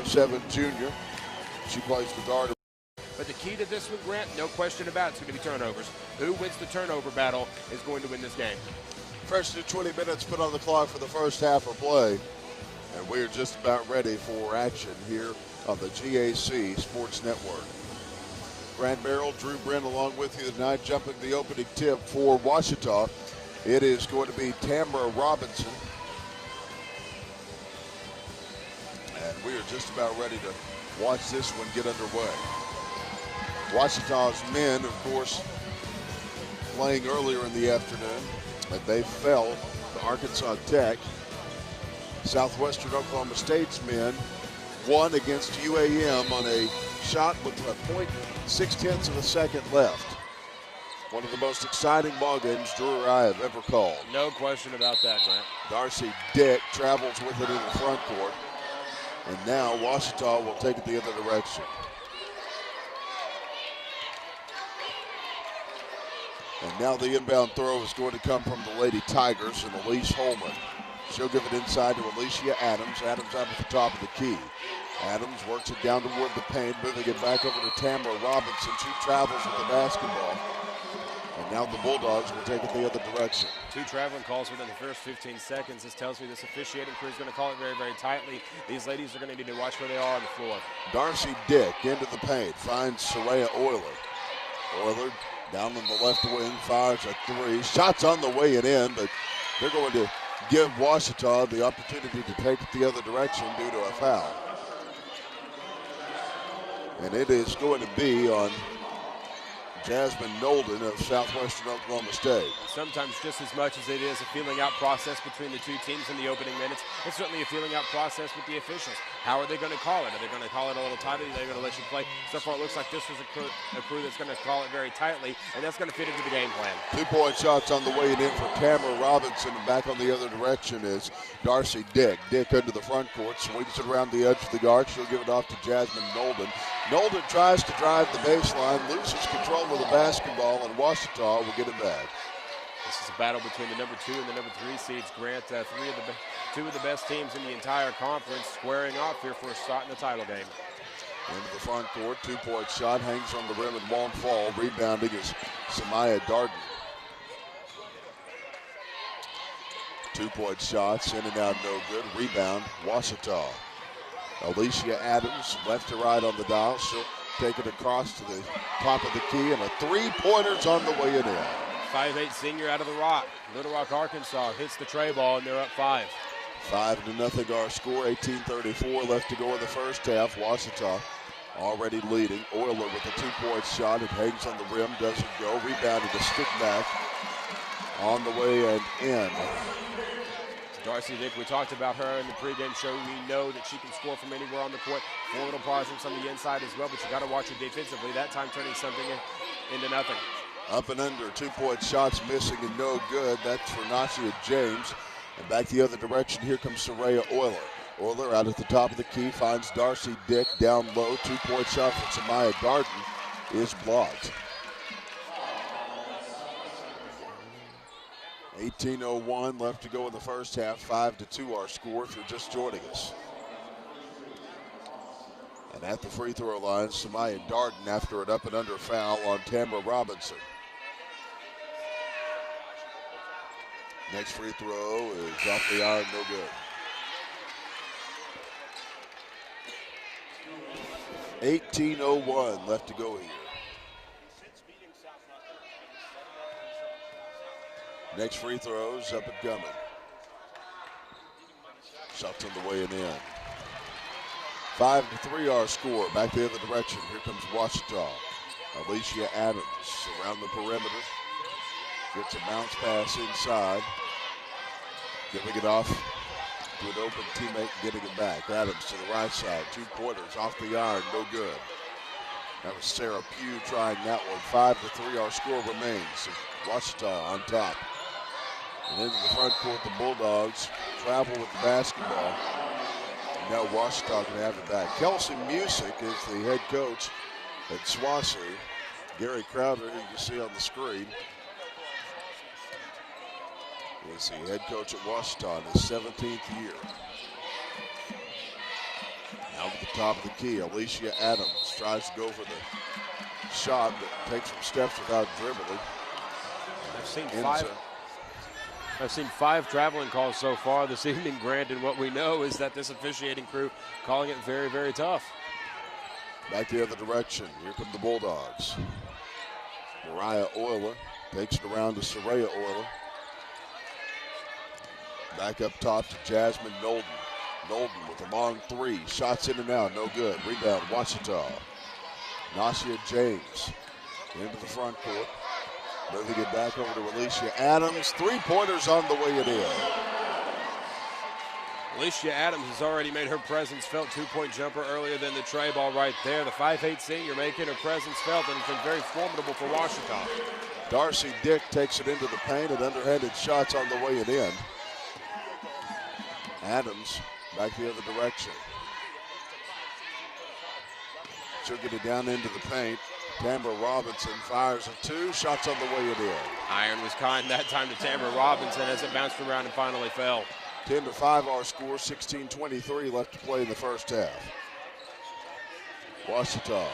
6'7" junior. She plays the guard. But the key to this one, Grant, no question about it, it's going to be turnovers. Who wins the turnover battle is going to win this game. Fresh to 20 minutes put on the clock for the first half of play. And we're just about ready for action here on the GAC Sports Network. Grant Merrill, Drew Brent along with you tonight, jumping the opening tip for Ouachita. It is going to be Tamara Robinson. And we are just about ready to watch this one get underway. Ouachita's men, of course, playing earlier in the afternoon, and they fell to Arkansas Tech. Southwestern Oklahoma State's men won against UAM on a shot with a .6 of a second left. One of the most exciting ball games Drew or I have ever called. No question about that, Grant. Darcy Dick travels with it in the front court. And now Ouachita will take it the other direction. And now the inbound throw is going to come from the Lady Tigers and Elise Holman. She'll give it inside to Alicia Adams. Adams out at the top of the key. Adams works it down toward the paint, moving it back over to Tamara Robinson. She travels with the basketball. And now the Bulldogs will take it the other direction. 2 traveling calls within the first 15 seconds. This tells me this officiating crew is going to call it very, very tightly. These ladies are going to need to watch where they are on the floor. Darcy Dick into the paint, finds Soraya Euler. Euler down on the left wing, fires a 3. Shots on the way and in, but they're going to give Ouachita the opportunity to take it the other direction due to a foul. And it is going to be on Jasmine Nolden of Southwestern Oklahoma State. Sometimes just as much as it is a feeling out process between the two teams in the opening minutes, it's certainly a feeling out process with the officials. How are they going to call it? Are they going to call it a little tighter? Are they going to let you play? So far it looks like this was a crew that's going to call it very tightly, and that's going to fit into the game plan. 2-point shots on the way in for Tamara Robinson, and back on the other direction is Darcy Dick. Dick into the front court, swings it around the edge of the guard. She'll give it off to Jasmine Nolden. Nolden tries to drive the baseline, loses control of the basketball, and Ouachita will get it back. This is a battle between the number 2 and the number 3 seeds. Grant, two of the best teams in the entire conference squaring off here for a shot in the title game. Into the front court, 2-point shot, hangs on the rim and won't fall. Rebounding is Samaya Darden. 2-point shots, in and out, no good. Rebound, Ouachita. Alicia Adams, left to right on the dial. She'll take it across to the top of the key, and a 3-pointer's on the way in. 5'8" senior out of the Rock. Little Rock, Arkansas hits the tray ball, and they're up 5. 5-0 our score. 18:34 left to go in the first half. Ouachita already leading. Euler with a 2-point shot. It hangs on the rim, doesn't go. Rebounded to stick back on the way and in. Darcy Dick, we talked about her in the pregame show. We know that she can score from anywhere on the court. 4 little presence on the inside as well, but you got to watch her defensively. That time turning something into nothing. Up and under, 2-point shots missing and no good. That's for Nasia James. And back the other direction, here comes Soraya Euler. Euler out at the top of the key, finds Darcy Dick down low. 2-point shot from Samaya Darden is blocked. 18:01 left to go in the first half. 5-2 our score if you're just joining us. And at the free throw line, Samaya Darden after an up and under foul on Tamara Robinson. Next free throw is off the iron, no good. 18:01 left to go here. Next free throws up and coming. Shots on the way and in. 5-3 our score. Back the other direction. Here comes Ouachita. Alicia Adams around the perimeter. Gets a bounce pass inside. Giving it off to an open teammate and getting it back. Adams to the right side. 2-pointers off the iron. No good. That was Sarah Pugh trying that one. 5-3 our score remains. Ouachita on top. And into the front court, the Bulldogs travel with the basketball. And now Ouachita can have it back. Kelsey Music is the head coach at SWOSU. Gary Crowder, who you see on the screen, is the head coach at Ouachita in his 17th year. Out at the top of the key, Alicia Adams tries to go for the shot, but takes some steps without dribbling. I've seen five traveling calls so far this evening, Grant, and what we know is that this officiating crew calling it very, very tough. Back the other direction. Here come the Bulldogs. Mariah Euler takes it around to Soraya Euler. Back up top to Jasmine Nolden. Nolden with a long three. Shots in and out, no good. Rebound, Ouachita. Nasia James into the front court. Moving it back over to Alicia Adams. Three-pointers on the way it in. Alicia Adams has already made her presence felt. Two-point jumper earlier than the tray ball right there. The 5'8" senior making her presence felt, and it's been very formidable for Ouachita. Darcy Dick takes it into the paint, and underhanded shots on the way it in. Adams back the other direction. She'll get it down into the paint. Tamara Robinson fires a two. Shots on the way it in. Iron was kind that time to Tamara Robinson as it bounced around and finally fell. 10-5 our score. 16:23 left to play in the first half. Ouachita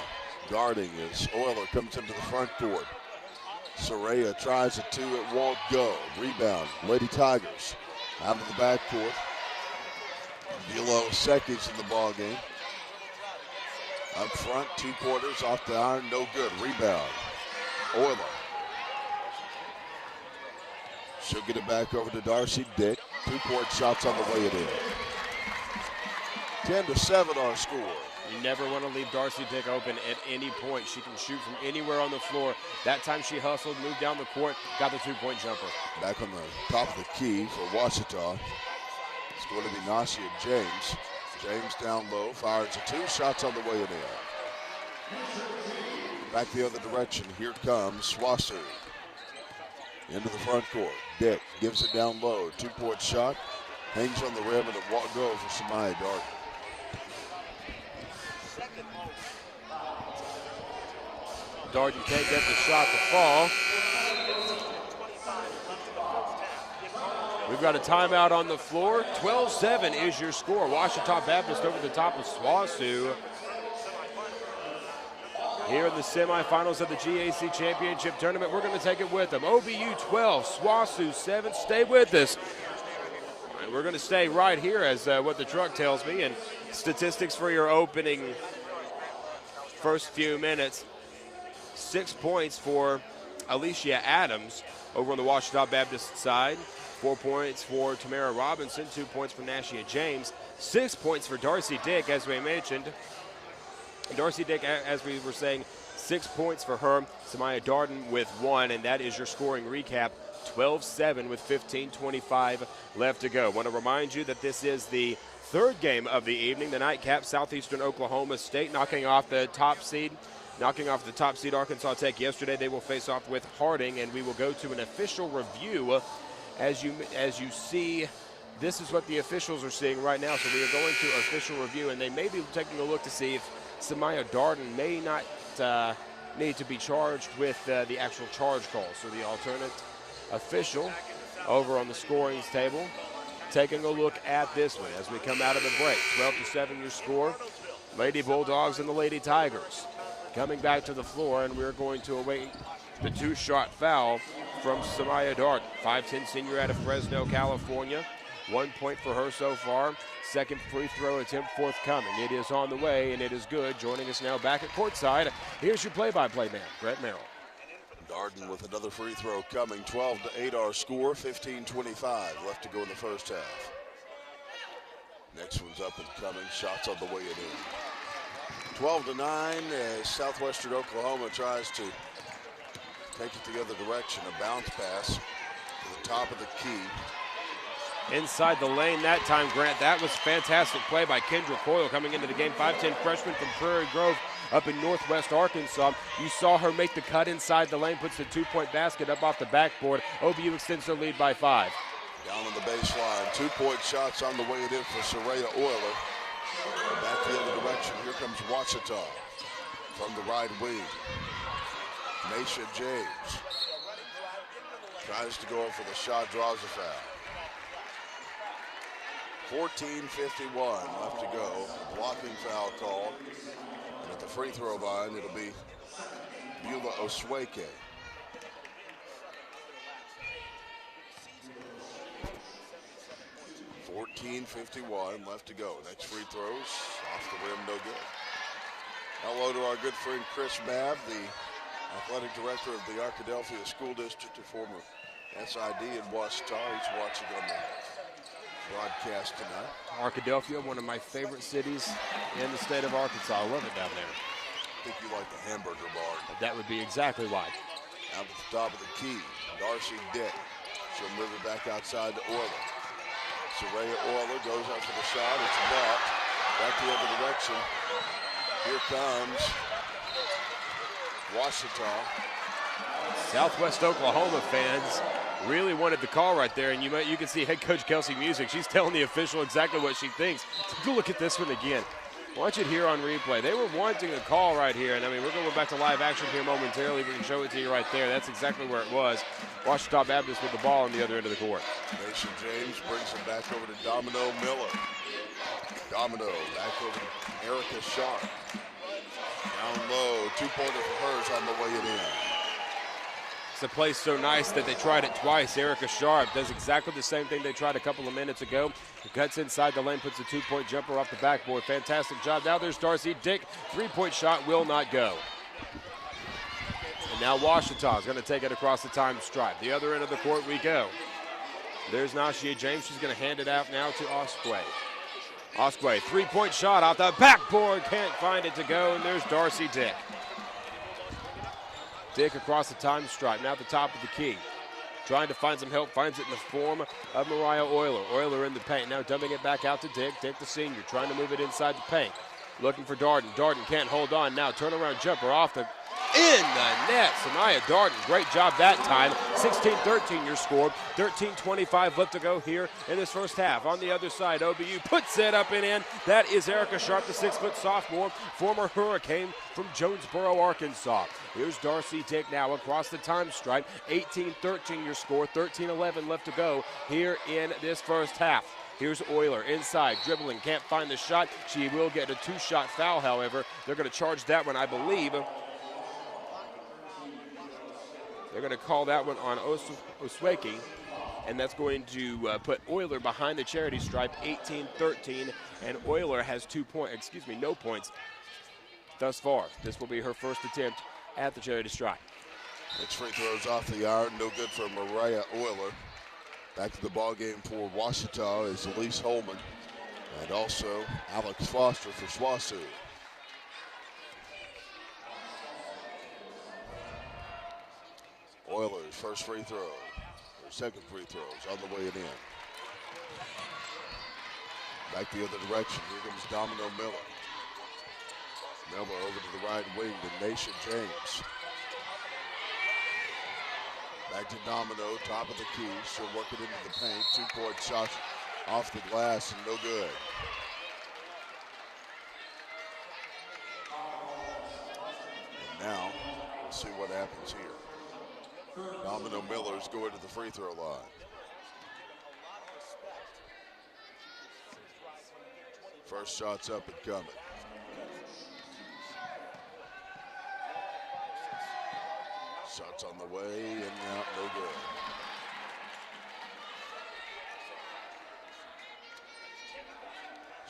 guarding as Euler comes into the front court. Soraya tries a two. It won't go. Rebound. Lady Tigers out of the backcourt. Below seconds in the ball game. Up front, two-pointers off the iron, no good. Rebound, Euler. She'll get it back over to Darcy Dick. Two-point shots on the way it in. 10-7 our score. You never want to leave Darcy Dick open at any point. She can shoot from anywhere on the floor. That time she hustled, moved down the court, got the two-point jumper. Back on the top of the key for Ouachita. It's going to be Nasia James. James down low, fires a two. Shots on the way it in. Back the other direction. Here comes SWOSU. Into the front court. Dick gives it down low. Two-point shot. Hangs on the rim and a walk go for Samaya Darden. Darden can't get the shot to fall. We've got a timeout on the floor. 12-7 is your score. Ouachita Baptist over the top of SWOSU. Here in the semifinals of the GAC Championship Tournament, we're going to take it with them. OBU 12, SWOSU 7. Stay with us. And we're going to stay right here as what the truck tells me. And statistics for your opening first few minutes. 6 points for Alicia Adams over on the Ouachita Baptist side. 4 points for Tamara Robinson, 2 points for Nasia James, 6 points for Darcy Dick, as we mentioned. Darcy Dick, as we were saying, 6 points for her. Samaya Darden with 1, and that is your scoring recap. 12-7 with 15:25 left to go. Want to remind you that this is the third game of the evening. The nightcap, Southeastern Oklahoma State knocking off the top seed Arkansas Tech yesterday. They will face off with Harding, and we will go to an official review. As you see, this is what the officials are seeing right now. So we are going to official review, and they may be taking a look to see if Samaya Darden may not need to be charged with the actual charge call. So the alternate official over on the scoring table taking a look at this one as we come out of the break. 12-7 your score. Lady Bulldogs and the Lady Tigers coming back to the floor, and we're going to await the two-shot foul from Samaya Darden. 5'10" senior out of Fresno, California. 1 point for her so far. Second free throw attempt forthcoming. It is on the way, and it is good. Joining us now back at courtside, here's your play-by-play man, Brett Merrill. Darden with another free throw coming. 12-8 our score. 15:25 left to go in the first half. Next one's up and coming. Shots on the way it in. 12-9 as Southwestern Oklahoma tries to take it the other direction. A bounce pass to the top of the key. Inside the lane that time, Grant. That was fantastic play by Kendra Coyle coming into the game. 5'10" freshman from Prairie Grove up in northwest Arkansas. You saw her make the cut inside the lane, puts the two-point basket up off the backboard. OBU extends their lead by 5. Down on the baseline. 2-point shots on the way it in for Soraya Euler. Back the other direction. Here comes Ouachita from the right wing. Nasia James tries to go for the shot, draws a foul. 14:51 left to go. Blocking foul call. And at the free throw line, it'll be Beulah Osweke. $14:51 left to go. Next free throws off the rim, no good. Hello to our good friend Chris Babb, the athletic director of the Arkadelphia School District, a former SID in Ouachita. He's watching on the broadcast tonight. Arkadelphia, one of my favorite cities in the state of Arkansas. I love it down there. I think you like the hamburger bar. That would be exactly why. Out at the top of the key, Darcy Dick. She'll move it back outside to Euler. Soraya Euler goes up for the shot. It's blocked. Back the other direction. Here comes Ouachita. Southwest Oklahoma fans really wanted the call right there, and you can see head coach Kelsey Music. She's telling the official exactly what she thinks. Take a look at this one again. Watch it here on replay. They were wanting a call right here, and I mean, we're going back to live action here momentarily. We can show it to you right there. That's exactly where it was. Ouachita Baptist with the ball on the other end of the court. Mason James brings it back over to Domino Miller. Domino back over to Erica Sharp. Down low, 2-pointer for hers on the way it in. It's a play so nice that they tried it twice. Erica Sharp does exactly the same thing they tried a couple of minutes ago. Cuts inside the lane, puts a 2-point jumper off the backboard. Fantastic job. Now there's Darcy Dick. 3-point shot will not go. And now Ouachita is going to take it across the time stripe. The other end of the court we go. There's Nashia James. She's going to hand it out now to Osquay. Osquay, 3-point shot off the backboard. Can't find it to go. And there's Darcy Dick. Dick across the time stripe, now at the top of the key. Trying to find some help, finds it in the form of Mariah Euler. Euler in the paint, now dumping it back out to Dick. Dick the senior, trying to move it inside the paint. Looking for Darden. Darden can't hold on. Now turnaround jumper off the in the net. Sanaya Darden, great job that time. 16-13 your score. 13:25 left to go here in this first half. On the other side, OBU puts it up and in. That is Erica Sharp, the 6-foot sophomore, former Hurricane from Jonesboro, Arkansas. Here's Darcy Dick now across the time stripe. 18-13 your score. 13:11 left to go here in this first half. Here's Euler inside, dribbling, can't find the shot. She will get a 2-shot foul, however. They're going to charge that one, I believe. They're going to call that one on Osweke, and that's going to put Euler behind the charity stripe, 18-13, and Euler has no points thus far. This will be her first attempt at the charity stripe. Next free throws off the iron, no good for Mariah Euler. Back to the ball game for Ouachita is Elise Holman and also Alex Foster for SWOSU. Oilers first free throw, or second free throws on the way in. Back the other direction, here comes Domino Miller. Miller over to the right wing to Nation James. Back to Domino, top of the key. She'll work it into the paint. 2-point shot off the glass and no good. And now, we'll see what happens here. Domino Miller's going to the free throw line. First shot's up and coming. Shots on the way, and out, no good.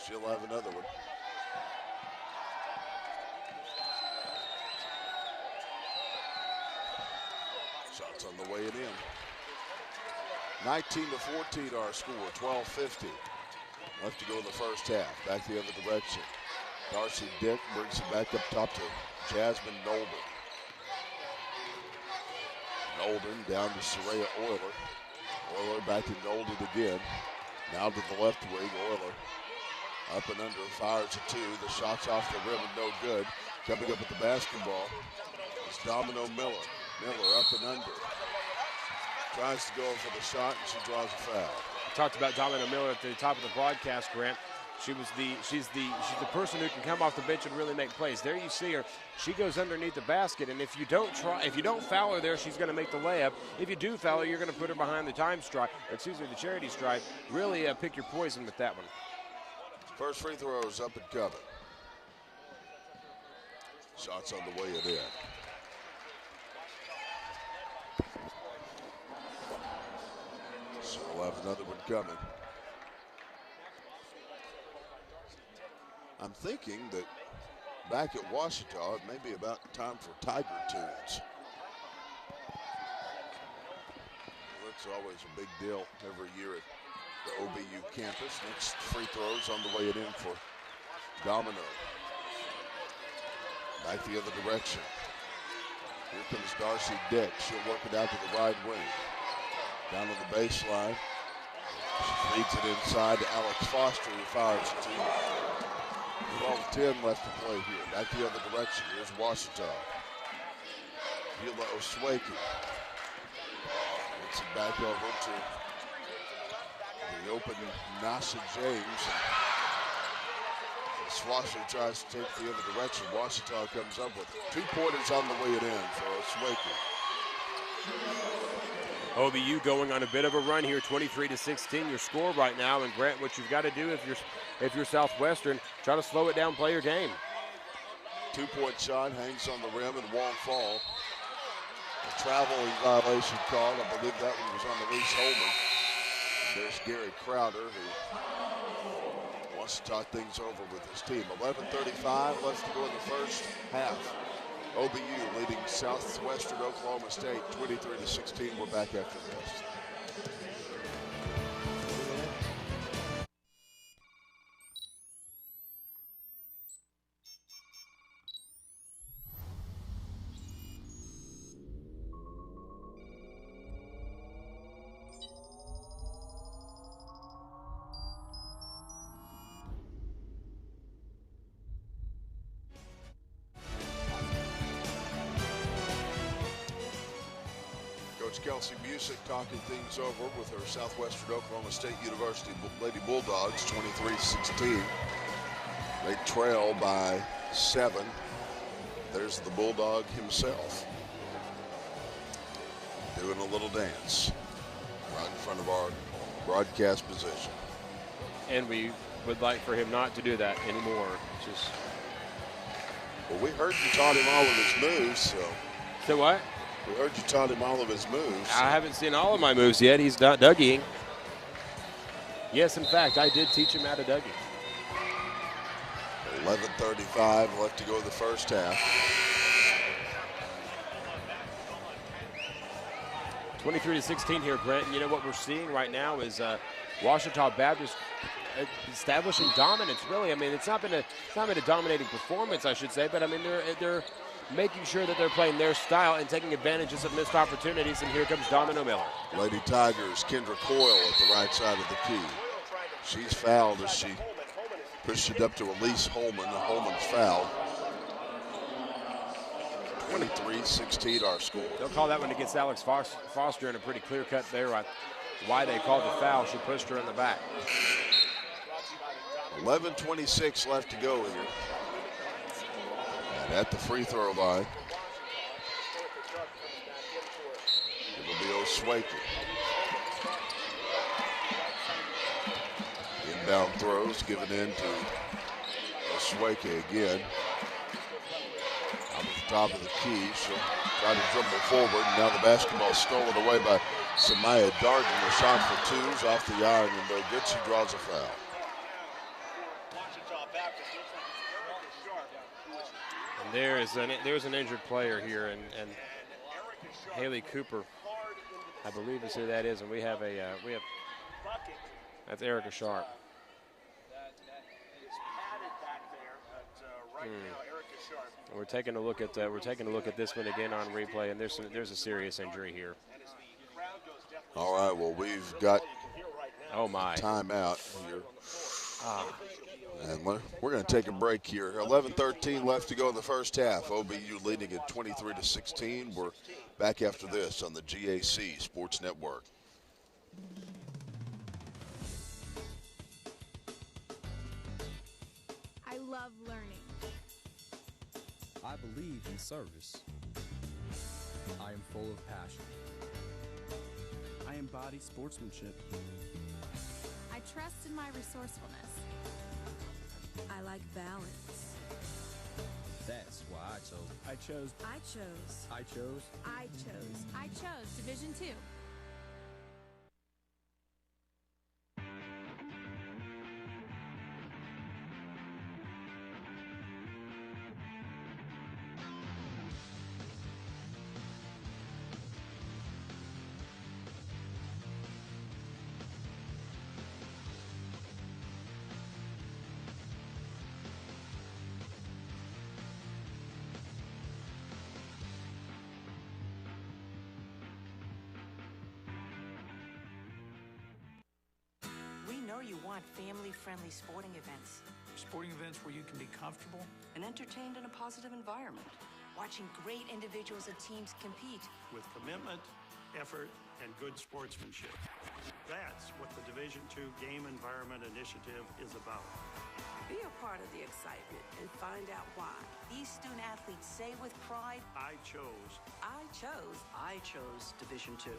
She'll have another one. Shots on the way and in. 19-14 our score, 12:50 left to go in the first half. Back the other direction. Darcy Dick brings it back up top to Jasmine Nolden. Nolden down to Soraya Euler. Euler back to Nolden again. Now to the left wing, Euler. Up and under, fires a 2. The shot's off the rim and no good. Coming up with the basketball is Domino Miller. Miller up and under. Tries to go for the shot and she draws a foul. We talked about Domino Miller at the top of the broadcast, Grant. She's the person who can come off the bench and really make plays. There you see her. She goes underneath the basket, and if you don't foul her there, she's going to make the layup. If you do foul her, you're going to put her behind the the charity stripe. Really pick your poison with that one. First free throw is up and coming. Shots on the way it in. So we'll have another one coming. I'm thinking that back at Ouachita, it may be about time for Tiger Tunes. That's always a big deal every year at the OBU campus. Next free throws on the way it in for Domino. Back the other direction. Here comes Darcy Dick. She'll work it out to the right wing. Down on the baseline. She feeds it inside to Alex Foster, who fires the team. 12-10 left to play here. Back the other direction. Here's Ouachita. Hila Oswaki. Gets it back over to the open Nasa James. SWOSU tries to take the other direction. Ouachita comes up with it. 2-pointers on the way it in for Oswaki. OBU going on a bit of a run here, 23-16. Your score right now, and Grant, what you've got to do if you're Southwestern, try to slow it down, play your game. 2-point shot hangs on the rim and won't fall. A traveling violation called. I believe that one was on Elise Holman. And there's Gary Crowder, who wants to talk things over with his team. 11:35 left to go in the first half. OBU leading Southwestern Oklahoma State 23-16. We're back after this. Kelsey Music talking things over with her Southwestern Oklahoma State University Lady Bulldogs, 23-16. They trail by 7. There's the Bulldog himself doing a little dance right in front of our broadcast position. And we would like for him not to do that anymore. Well, we heard you taught him all of his moves, so. So what? We heard you taught him all of his moves. I haven't seen all of my moves yet. He's not Dougieing. Yes, in fact, I did teach him how to Dougie. 11:35 left to go in the first half. 23-16 here, Grant. You know what we're seeing right now is Ouachita Baptist establishing dominance. Really, I mean, it's not been a dominating performance, I should say, but I mean they're making sure that they're playing their style and taking advantages of missed opportunities. And here comes Domino Miller. Lady Tigers, Kendra Coyle at the right side of the key. She's fouled as she pushed it up to Elise Holman. The Holman's foul. 23-16 our score. They'll call that one against Alex Foster in a pretty clear cut there. Why they called the foul, she pushed her in the back. 11:26 left to go here. And at the free throw line, it will be Oswaki. Inbound throws given in to Oswaki again. Out at the top of the key, she'll try to dribble forward. And now the basketball stolen away by Samaya Darden. A shot for twos off the iron and no good. She draws a foul. And there's an injured player here, and Haley Cooper, I believe is who that is, and we have that's Erica Sharp. We're taking a look at this one again on replay, and there's a serious injury here. All right, well, we've got timeout here. And we're going to take a break here. 11:13 left to go in the first half. OBU leading at 23-16. We're back after this on the GAC Sports Network. love learning. I believe in service. I am full of passion. I embody sportsmanship. I trust in my resourcefulness. I like balance. That's why I chose. I chose. I chose. I chose. I chose. I chose Division II. We know you want family-friendly sporting events. Sporting events where you can be comfortable and entertained in a positive environment. Watching great individuals and teams compete. With commitment, effort, and good sportsmanship. That's what the Division II Game Environment Initiative is about. Be a part of the excitement and find out why. These student athletes say with pride, I chose. I chose. I chose Division II.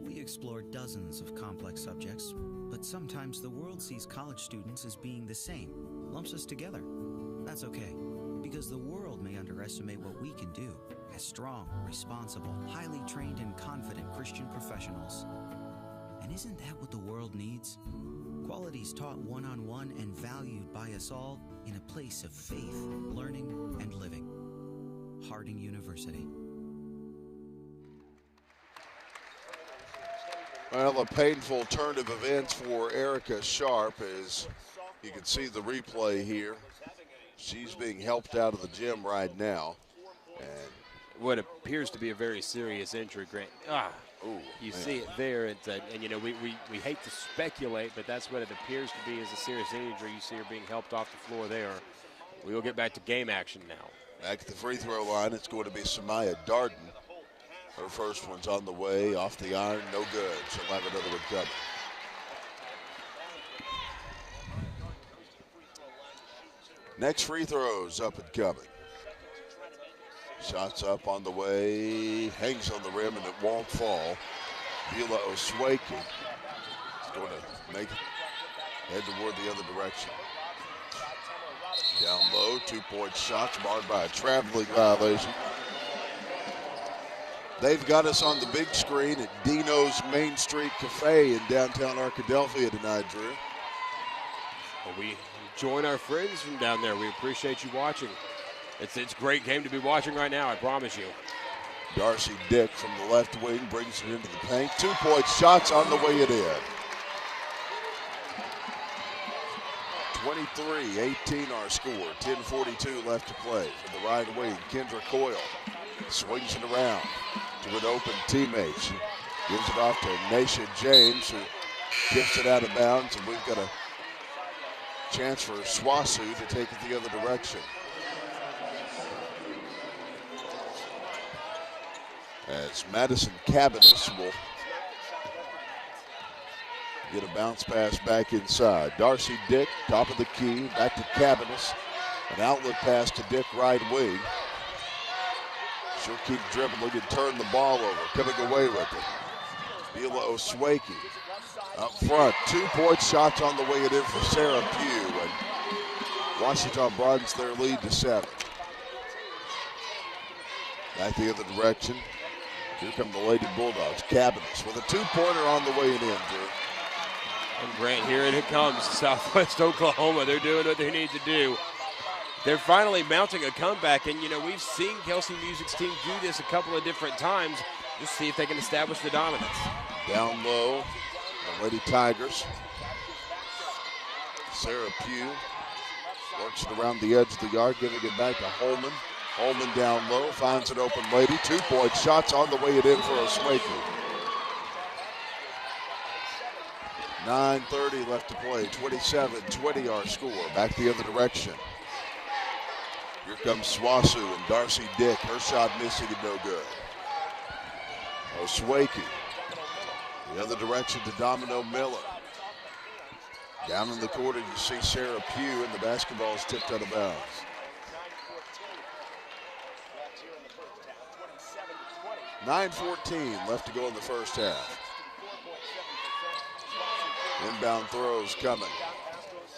We explore dozens of complex subjects, but sometimes the world sees college students as being the same, lumps us together. That's okay, because the world may underestimate what we can do as strong, responsible, highly trained, and confident Christian professionals. And isn't that what the world needs? Qualities taught one-on-one and valued by us all in a place of faith, learning, and living. Harding University. Well, a painful turn of events for Erica Sharp, as you can see the replay here. She's being helped out of the gym right now. And what appears to be a very serious injury, Grant. You see it there, and you know, we hate to speculate, but that's what it appears to be, is a serious injury. You see her being helped off the floor there. We will get back to game action now. Back at the free throw line, it's going to be Samaya Darden. Her first one's on the way, off the iron, no good. She'll have another one coming. Next free throw's up and coming. Shots up on the way, hangs on the rim, and it won't fall. Vila Oswaki is going to make it head toward the other direction. Down low, 2-point shots marred by a traveling violation. They've got us on the big screen at Dino's Main Street Cafe in downtown Arkadelphia tonight, Drew. Well, we join our friends from down there. We appreciate you watching. It's a great game to be watching right now, I promise you. Darcy Dick from the left wing brings it into the paint. 2-point shots on the way it in. 23-18 our score. 10:42 left to play. From the right wing, Kendra Coyle swings it around to an open teammate. She gives it off to Nasha James, who gets it out of bounds, and we've got a chance for SWOSU to take it the other direction. As Madison Cabanis will get a bounce pass back inside. Darcy Dick, top of the key, back to Cabanis. An outlet pass to Dick, right wing. She'll keep dribbling and turn the ball over, coming away with it. Vila Oswaki up front. 2-point shots on the way it in for Sarah Pugh. And Ouachita broadens their lead to 7. Back the other direction. Here come the Lady Bulldogs. Cabanis with a 2-pointer on the way in, Drew. And Grant, here it comes. Southwest Oklahoma. They're doing what they need to do. They're finally mounting a comeback, and, you know, we've seen Kelsey Music's team do this a couple of different times. Just see if they can establish the dominance. Down low, the Lady Tigers. Sarah Pugh works it around the edge of the yard, giving it back to Holman. Holman down low, finds an open lady. 2-point shots on the way it in for Oswaki. 9:30 left to play, 27-20 our score. Back the other direction. Here comes SWOSU and Darcy Dick. Her shot missing and no good. Oswaki. The other direction to Domino Miller. Down in the corner, you see Sarah Pugh, and the basketball is tipped out of bounds. 9:14 left to go in the first half. Inbound throws coming.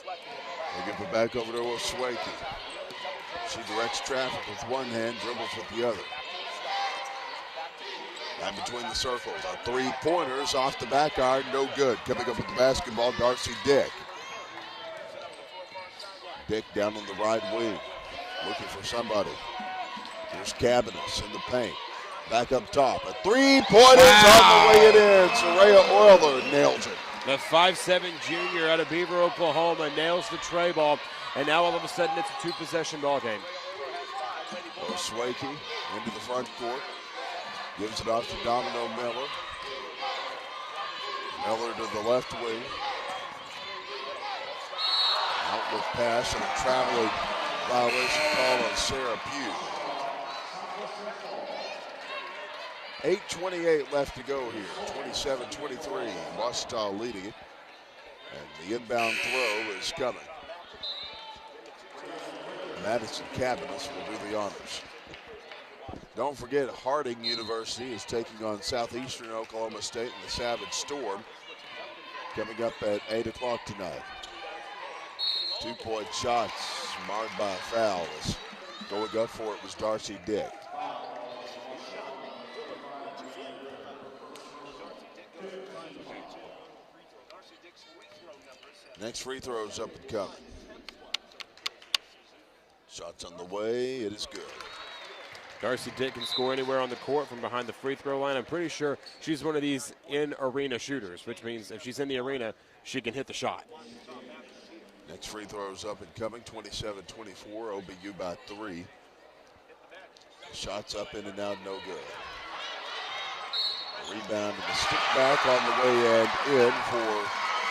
They give it back over to Oswaki. She directs traffic with one hand, dribbles with the other. And between the circles, a three-pointers off the back iron, no good. Coming up with the basketball, Darcy Dick. Dick down on the right wing, looking for somebody. Here's Cabanis in the paint. Back up top, a three-pointer's on the way it in. Soraya Euler nails it. The 5'7" junior out of Beaver, Oklahoma, nails the tray ball, and now all of a sudden it's a two-possession ball game. Oswaki into the front court. Gives it off to Domino Miller. Miller to the left wing. Outlet pass and a traveling violation call on Sarah Pugh. 8:28 left to go here. 27-23. Ouachita leading it. And the inbound throw is coming. Madison Cabanis will do the honors. Don't forget, Harding University is taking on Southeastern Oklahoma State in the Savage Storm. Coming up at 8 o'clock tonight. 2-point shots marred by a foul. Going up for it was Darcy Dick. Next free throw is up and coming. Shots on the way, it is good. Darcy Dick can score anywhere on the court from behind the free throw line. I'm pretty sure she's one of these in-arena shooters, which means if she's in the arena, she can hit the shot. Next free throw is up and coming, 27-24, OBU by 3. Shots up, in and out, no good. Rebound and the stick back on the way and in for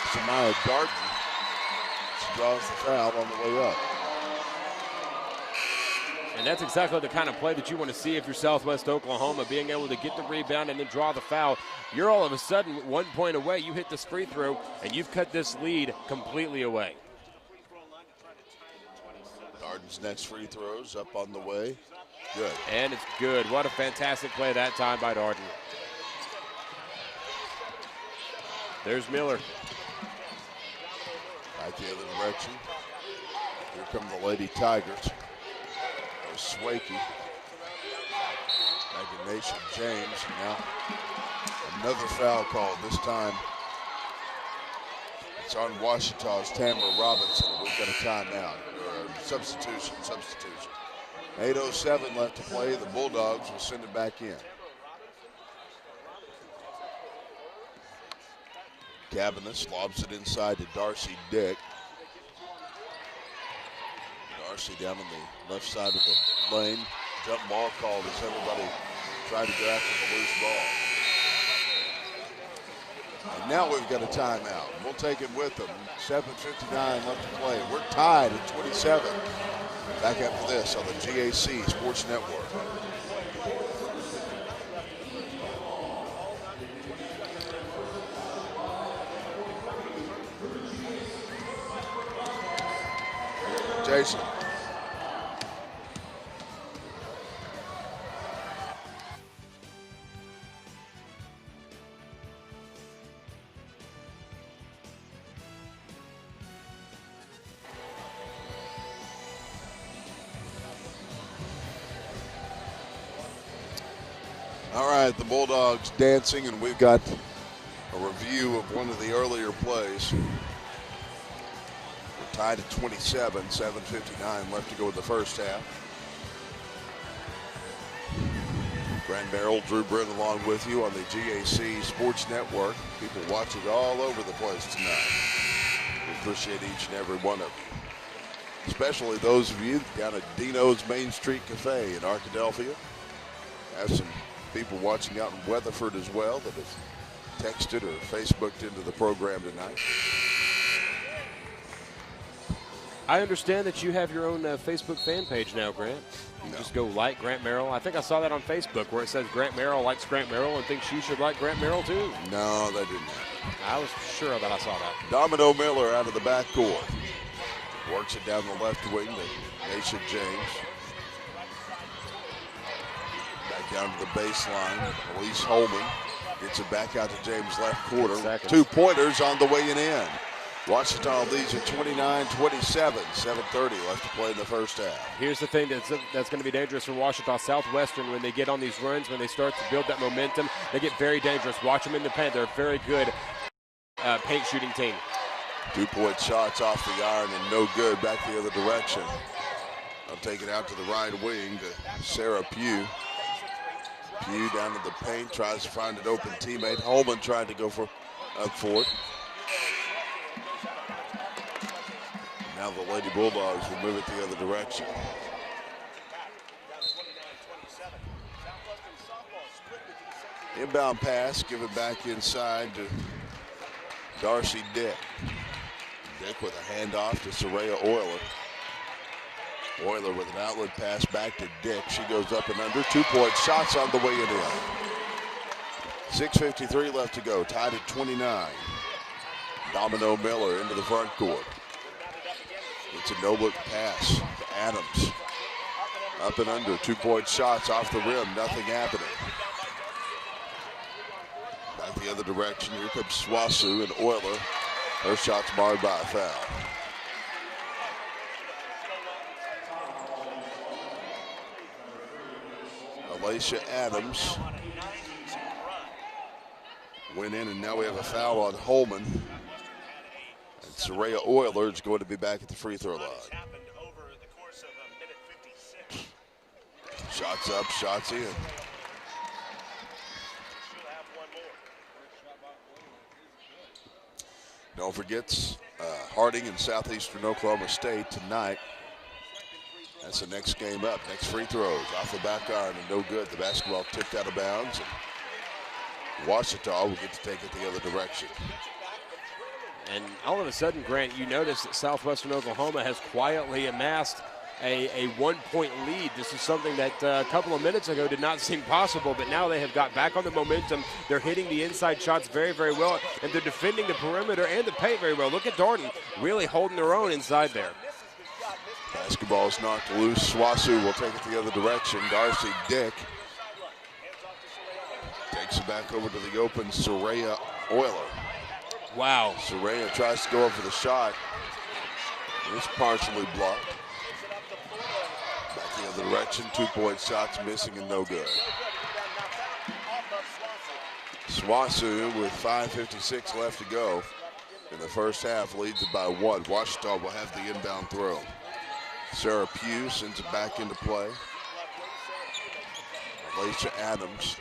Samaya Darden. She draws the foul on the way up. And that's exactly the kind of play that you want to see if you're Southwest Oklahoma, being able to get the rebound and then draw the foul. You're all of a sudden 1 point away. You hit this free throw, and you've cut this lead completely away. Darden's next free throw's up on the way. Good. And it's good. What a fantastic play that time by Darden. There's Miller. Right the other direction. Here come the Lady Tigers. Swakey. Back to Nation James. And now another foul call. This time it's on Ouachita's Tamara Robinson. We've got a timeout. Substitution. 8:07 left to play. The Bulldogs will send it back in. Cabanis lobs it inside to Darcy Dick. Darcy down on the left side of the lane. Jump ball called as everybody tried to go after the loose ball. And now we've got a timeout. We'll take it with them. 7:59 left to play. We're tied at 27. Back after this on the GAC Sports Network. Jason. All right, the Bulldogs dancing, and we've got a review of one of the earlier plays. We're tied at 27, 7:59 left to go in the first half. Grant Merrill, Drew Britt along with you on the GAC Sports Network. People watching all over the place tonight. We appreciate each and every one of you, especially those of you down at Dino's Main Street Cafe in Arkadelphia. Have some people watching out in Weatherford as well that have texted or Facebooked into the program tonight. I understand that you have your own Facebook fan page now, Grant. You just go like Grant Merrill. I think I saw that on Facebook where it says Grant Merrill likes Grant Merrill and thinks you should like Grant Merrill too. No, that didn't happen. I was sure that I saw that. Domino Miller out of the backcourt. Works it down the left wing to Nation James. Back down to the baseline. Elise Holman gets it back out to James left quarter. Seconds. 2-pointers on the way and in. Ouachita leads at 29-27. 7:30 left to play in the first half. Here's the thing that's going to be dangerous for Ouachita. Southwestern, when they get on these runs, when they start to build that momentum, they get very dangerous. Watch them in the paint. They're a very good paint shooting team. 2-point shots off the iron and no good. Back the other direction. I'll take it out to the right wing to Sarah Pugh. Pugh down to the paint, tries to find an open teammate. Holman tried to go up for it. Now the Lady Bulldogs will move it the other direction. Inbound pass, give it back inside to Darcy Dick. Dick with a handoff to Soraya Euler. Euler with an outlet pass back to Dick. She goes up and under. 2-point shots on the way and in. 6:53 left to go. Tied at 29. Domino Miller into the front court. It's a no-look pass to Adams. Up and under. 2-point shots off the rim. Nothing happening. Back the other direction. Here comes SWOSU and Euler. Her shot's marred by a foul. Alicia Adams went in, and now we have a foul on Holman. And Soraya Euler is going to be back at the free throw line. Shots up, shots in. Don't forget Harding and Southeastern Oklahoma State tonight. That's the next game up. Next free throws off the back iron and no good. The basketball tipped out of bounds. And Ouachita will get to take it the other direction. And all of a sudden, Grant, you notice that Southwestern Oklahoma has quietly amassed a 1-point lead. This is something that a couple of minutes ago did not seem possible, but now they have got back on the momentum. They're hitting the inside shots very, very well, and they're defending the perimeter and the paint very well. Look at Darden really holding their own inside there. Basketball's knocked loose. SWOSU will take it the other direction. Darcy Dick takes it back over to the open Soraya Euler. Wow. Soraya tries to go up for the shot. It's partially blocked. Back the other direction. 2-point shots missing and no good. SWOSU with 5:56 left to go in the first half leads it by 1. Ouachita will have the inbound throw. Sarah Pugh sends it back into play. Alicia Adams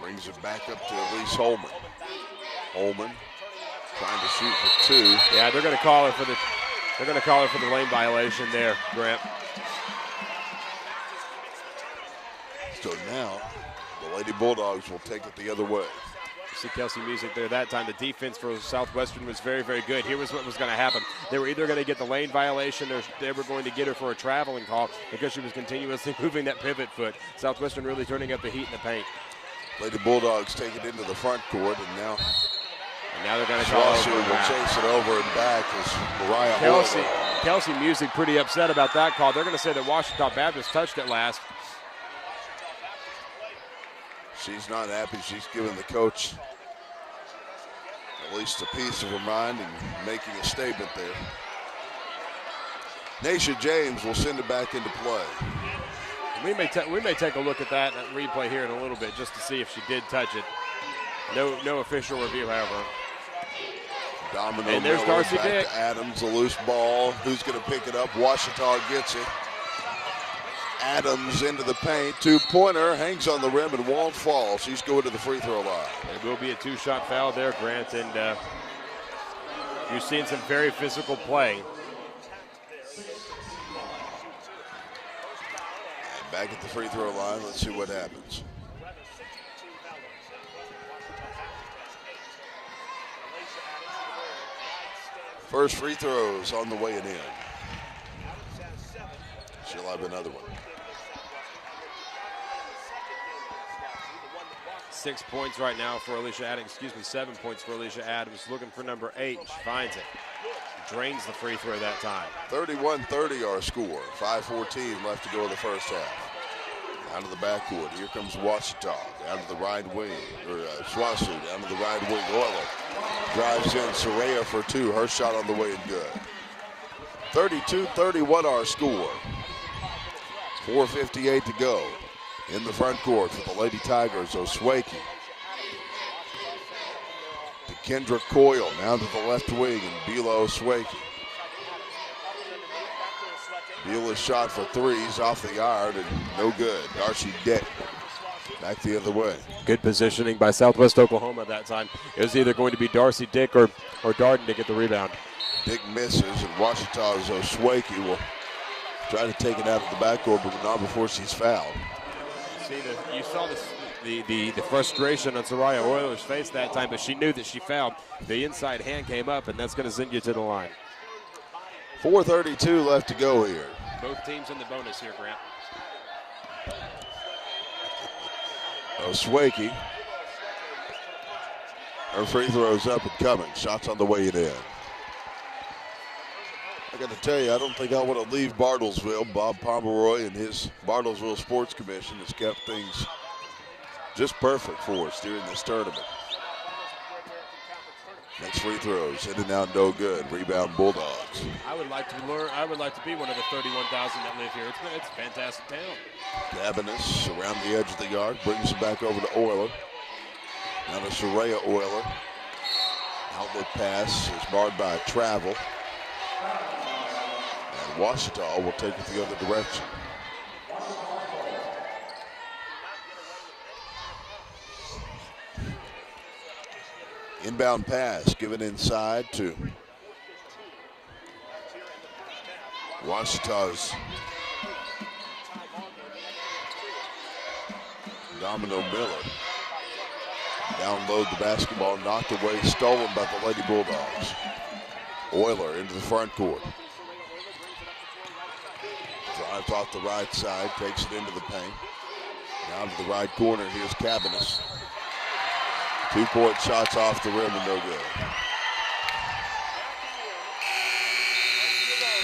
brings it back up to Elise Holman. Holman trying to shoot for 2. Yeah, they're going to call it for the lane violation there, Grant. So now the Lady Bulldogs will take it the other way. See Kelsey Music there that time. The defense for Southwestern was very, very good. Here was what was going to happen. They were either going to get the lane violation or they were going to get her for a traveling call because she was continuously moving that pivot foot. Southwestern really turning up the heat in the paint. Lady Bulldogs take it into the front court, and now they're going to call it. will chase it over and back as Mariah Kelsey Music pretty upset about that call. They're going to say that Ouachita Baptist touched it last. She's not happy. She's giving the coach at least a piece of her mind and making a statement there. Nation James will send it back into play. We may take a look at that replay here in a little bit just to see if she did touch it. No official review, however. Domino and there's Miller Darcy back Dick. to Adams, a loose ball. Who's going to pick it up? Ouachita gets it. Adams into the paint. 2-pointer, hangs on the rim and won't fall. She's going to the free throw line. It will be a 2-shot foul there, Grant, and you're seeing some very physical play. And back at the free throw line, let's see what happens. First free throws on the way and in. She'll have another one. 6 points right now for Alicia Adams. 7 points for Alicia Adams. Looking for number 8. She finds it. Drains the free throw that time. 31-30 our score. 5:14 left to go in the first half. Down to the backcourt. Here comes Ouachita. Down to the right wing. SWOSU down to the right wing. Euler drives in. Soraya for 2. Her shot on the way and good. 32-31 our score. 4:58 to go. In the front court for the Lady Tigers, Oswaki. To Kendra Coyle, down to the left wing, and Bila Oswaki. Bila's shot for 3s off the yard and no good. Darcy Dick back the other way. Good positioning by Southwest Oklahoma that time. It was either going to be Darcy Dick or Darden to get the rebound. Dick misses, and Ouachita's Oswaki will try to take it out of the backcourt, but not before she's fouled. You saw the frustration on Soraya Euler's face that time, but she knew that she fouled. The inside hand came up, and that's going to send you to the line. 4:32 left to go here. Both teams in the bonus here, Grant. Oswaki. Her free throw's up and coming. Shots on the way it in. I got to tell you, I don't think I want to leave Bartlesville. Bob Pomeroy and his Bartlesville Sports Commission has kept things just perfect for us during this tournament. Next free throws, in and out, no good. Rebound Bulldogs. I would like to be one of the 31,000 that live here. It's a fantastic town. Cabanis around the edge of the yard, brings it back over to Euler. Now to Soraya Euler. Outlet pass is barred by a travel. And Ouachita will take it the other direction. Inbound pass given inside to Ouachita's Domino Miller. Download the basketball, knocked away, stolen by the Lady Bulldogs. Euler into the front court. Drives off the right side, takes it into the paint. Down to the right corner, here's Cabanis. 2-point shots off the rim and no good.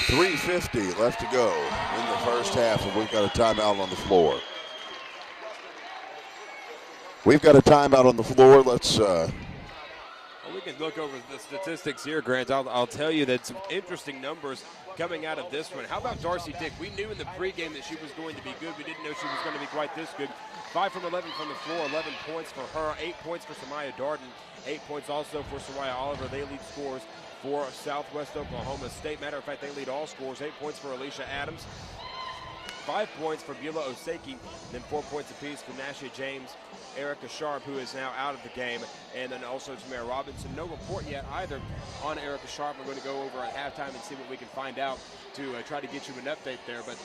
3:50 left to go in the first half, and we've got a timeout on the floor. Let's we can look over the statistics here, Grant. I'll tell you that some interesting numbers coming out of this one. How about Darcy Dick? We knew in the pregame that she was going to be good. We didn't know she was going to be quite this good. 5 from 11 from the floor, 11 points for her, 8 points for Samaya Darden, 8 points also for Soraya Oliver. They lead scores for Southwest Oklahoma State. Matter of fact, they lead all scores. 8 points for Alicia Adams, 5 points for Beulah Osaki, then 4 points apiece for Nashia James, Erica Sharp, who is now out of the game, and then also Tamara Robinson. No report yet either on Erica Sharp. We're going to go over at halftime and see what we can find out to try to get you an update there. But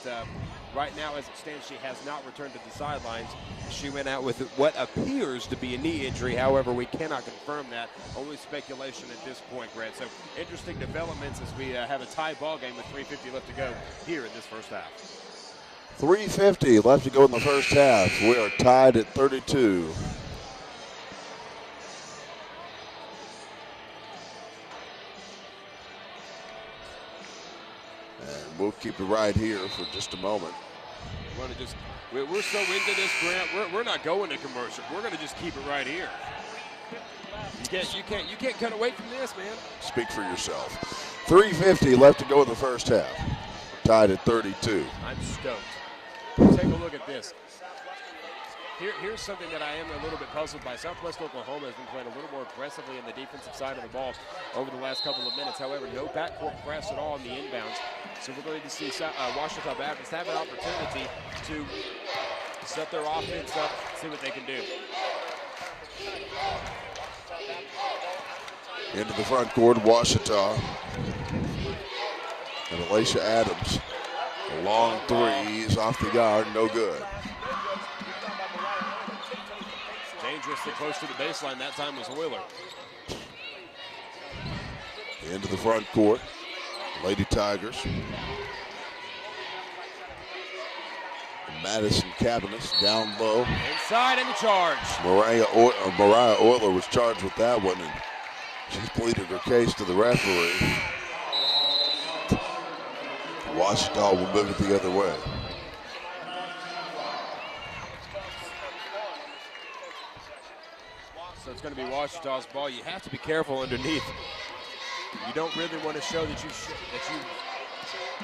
right now, as it stands, she has not returned to the sidelines. She went out with what appears to be a knee injury. However, we cannot confirm that. Only speculation at this point, Grant. So interesting developments as we have a tie ball game with 3:50 left to go here in this first half. 3:50 left to go in the first half. We are tied at 32. And we'll keep it right here for just a moment. We're so into this, Grant. We're not going to commercial. We're going to just keep it right here. You can't cut away from this, man. Speak for yourself. 3:50 left to go in the first half. Tied at 32. I'm stoked. Take a look at this. Here's something that I am a little bit puzzled by. Southwest Oklahoma has been playing a little more aggressively in the defensive side of the ball over the last couple of minutes. However, no backcourt press at all in the inbounds. So we're going to see Ouachita Baptist have an opportunity to set their offense up, see what they can do. Into the front court, Ouachita. And Alicia Adams. A long threes off the yard, no good. Dangerously close to the baseline. That time was Euler. Into the front court, Lady Tigers. Madison Cabinets down low. Inside and the charge. Mariah Euler was charged with that one, and she's pleaded her case to the referee. Ouachita will move it the other way. So it's going to be Ouachita's ball. You have to be careful underneath. You don't really want to show that you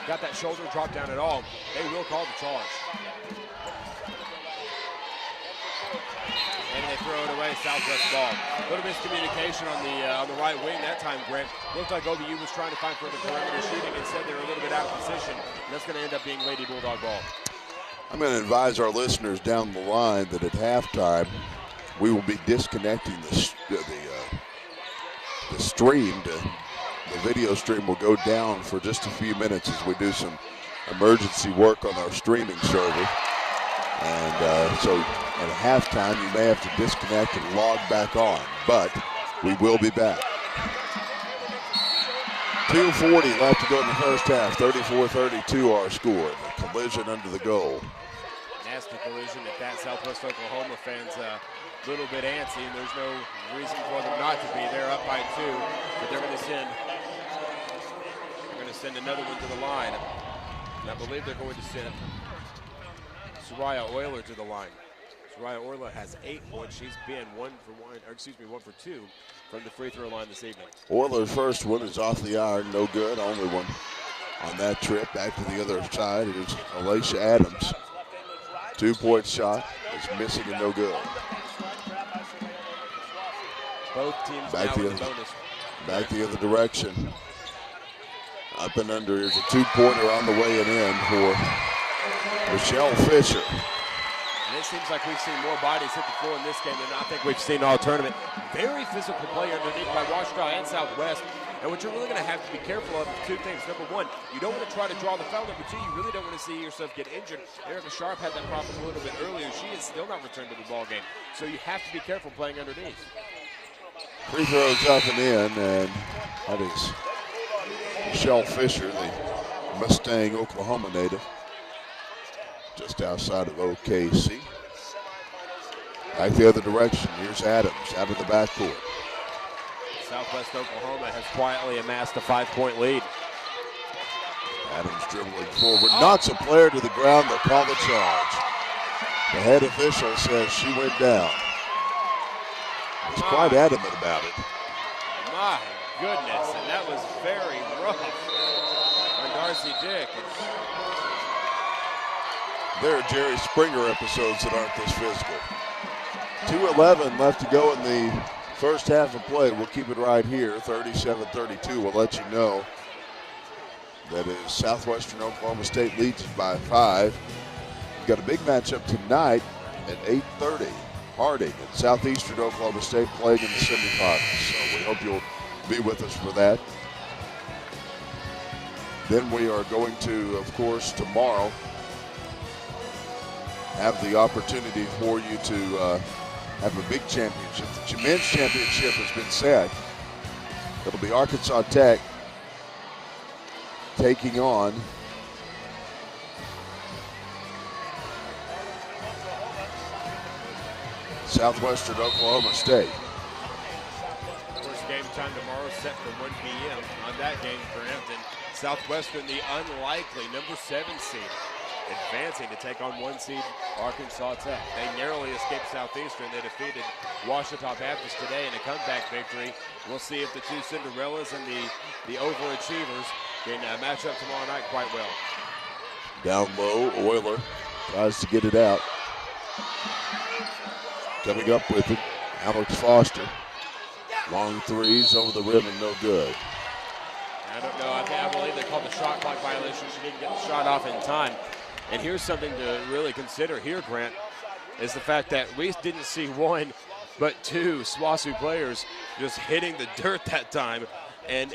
got that shoulder drop down at all. They will call the charge. And they throw it away, Southwest ball. A little miscommunication on the right wing that time, Grant. Looked like OBU was trying to find further perimeter shooting. Instead, they were a little bit out of position. And that's going to end up being Lady Bulldog ball. I'm going to advise our listeners down the line that at halftime, we will be disconnecting the stream. The video stream will go down for just a few minutes as we do some emergency work on our streaming server. And so at halftime, you may have to disconnect and log back on, but we will be back. 2:40 left to go in the first half. 34-32 our score. The collision under the goal. Nasty collision at that. Southwest Oklahoma fans a little bit antsy, and there's no reason for them not to be. They're up by 2, but they're going to send another one to the line. And I believe they're going to send Mariah Euler to the line. Mariah Euler has 8 points. She's been 1 for 2 from the free throw line this evening. Euler's first one is off the iron, no good. Only one on that trip. Back to the other side, it is Alicia Adams. 2-point shot is missing and no good. Both teams back now in the bonus. Back the other direction. Up and under is a 2-pointer on the way and in for Michelle Fisher. And it seems like we've seen more bodies hit the floor in this game than I think we've seen all tournament. Very physical play underneath by Ouachita and Southwest. And what you're really going to have to be careful of is 2 things. Number 1, you don't want to try to draw the foul. Number 2, you really don't want to see yourself get injured. Erica Sharp had that problem a little bit earlier. She is still not returned to the ball game. So you have to be careful playing underneath. Free throws up and in, and that is Michelle Fisher, the Mustang, Oklahoma native, just outside of OKC. Back the other direction, here's Adams out of the backcourt. Southwest Oklahoma has quietly amassed a 5-point lead. Adams dribbling forward, knocks a player to the ground, they call the charge. The head official says she went down. He's quite adamant about it. My goodness, and that was very rough on Darcy Dick. There are Jerry Springer episodes that aren't this physical. 2:11 left to go in the first half of play. We'll keep it right here, 37-32. We'll let you know that is Southwestern Oklahoma State leads by 5. We've got a big matchup tonight at 8:30. Harding and Southeastern Oklahoma State playing in the semifinals. So we hope you'll be with us for that. Then we are going to, of course, tomorrow have the opportunity for you to have a big championship. The men's championship has been set. It'll be Arkansas Tech taking on Southwestern Oklahoma State. First game time tomorrow set for 1 p.m. On that game for Hampton, Southwestern, the unlikely number 7 seed, advancing to take on 1 seed Arkansas Tech. They narrowly escaped Southeastern. They defeated Ouachita Baptist today in a comeback victory. We'll see if the 2 Cinderellas and the overachievers can match up tomorrow night quite well. Down low, Euler tries to get it out. Coming up with it, Alex Foster. Long threes over the rim and no good. I don't know. I believe they called the shot clock violation. She didn't get the shot off in time. And here's something to really consider here, Grant, is the fact that we didn't see 1 but 2 SWOSU players just hitting the dirt that time. And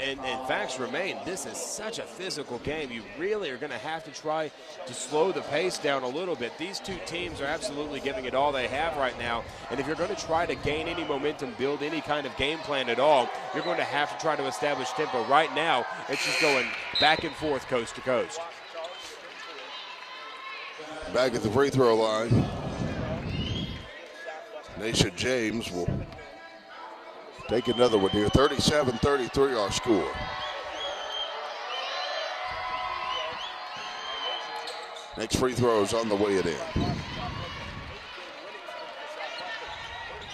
facts remain, this is such a physical game. You really are going to have to try to slow the pace down a little bit. These 2 teams are absolutely giving it all they have right now. And if you're going to try to gain any momentum, build any kind of game plan at all, you're going to have to try to establish tempo. Right now, it's just going back and forth coast to coast. Back at the free throw line, Nasha James will take another one here. 37-33 our score. Next free throw is on the way it in.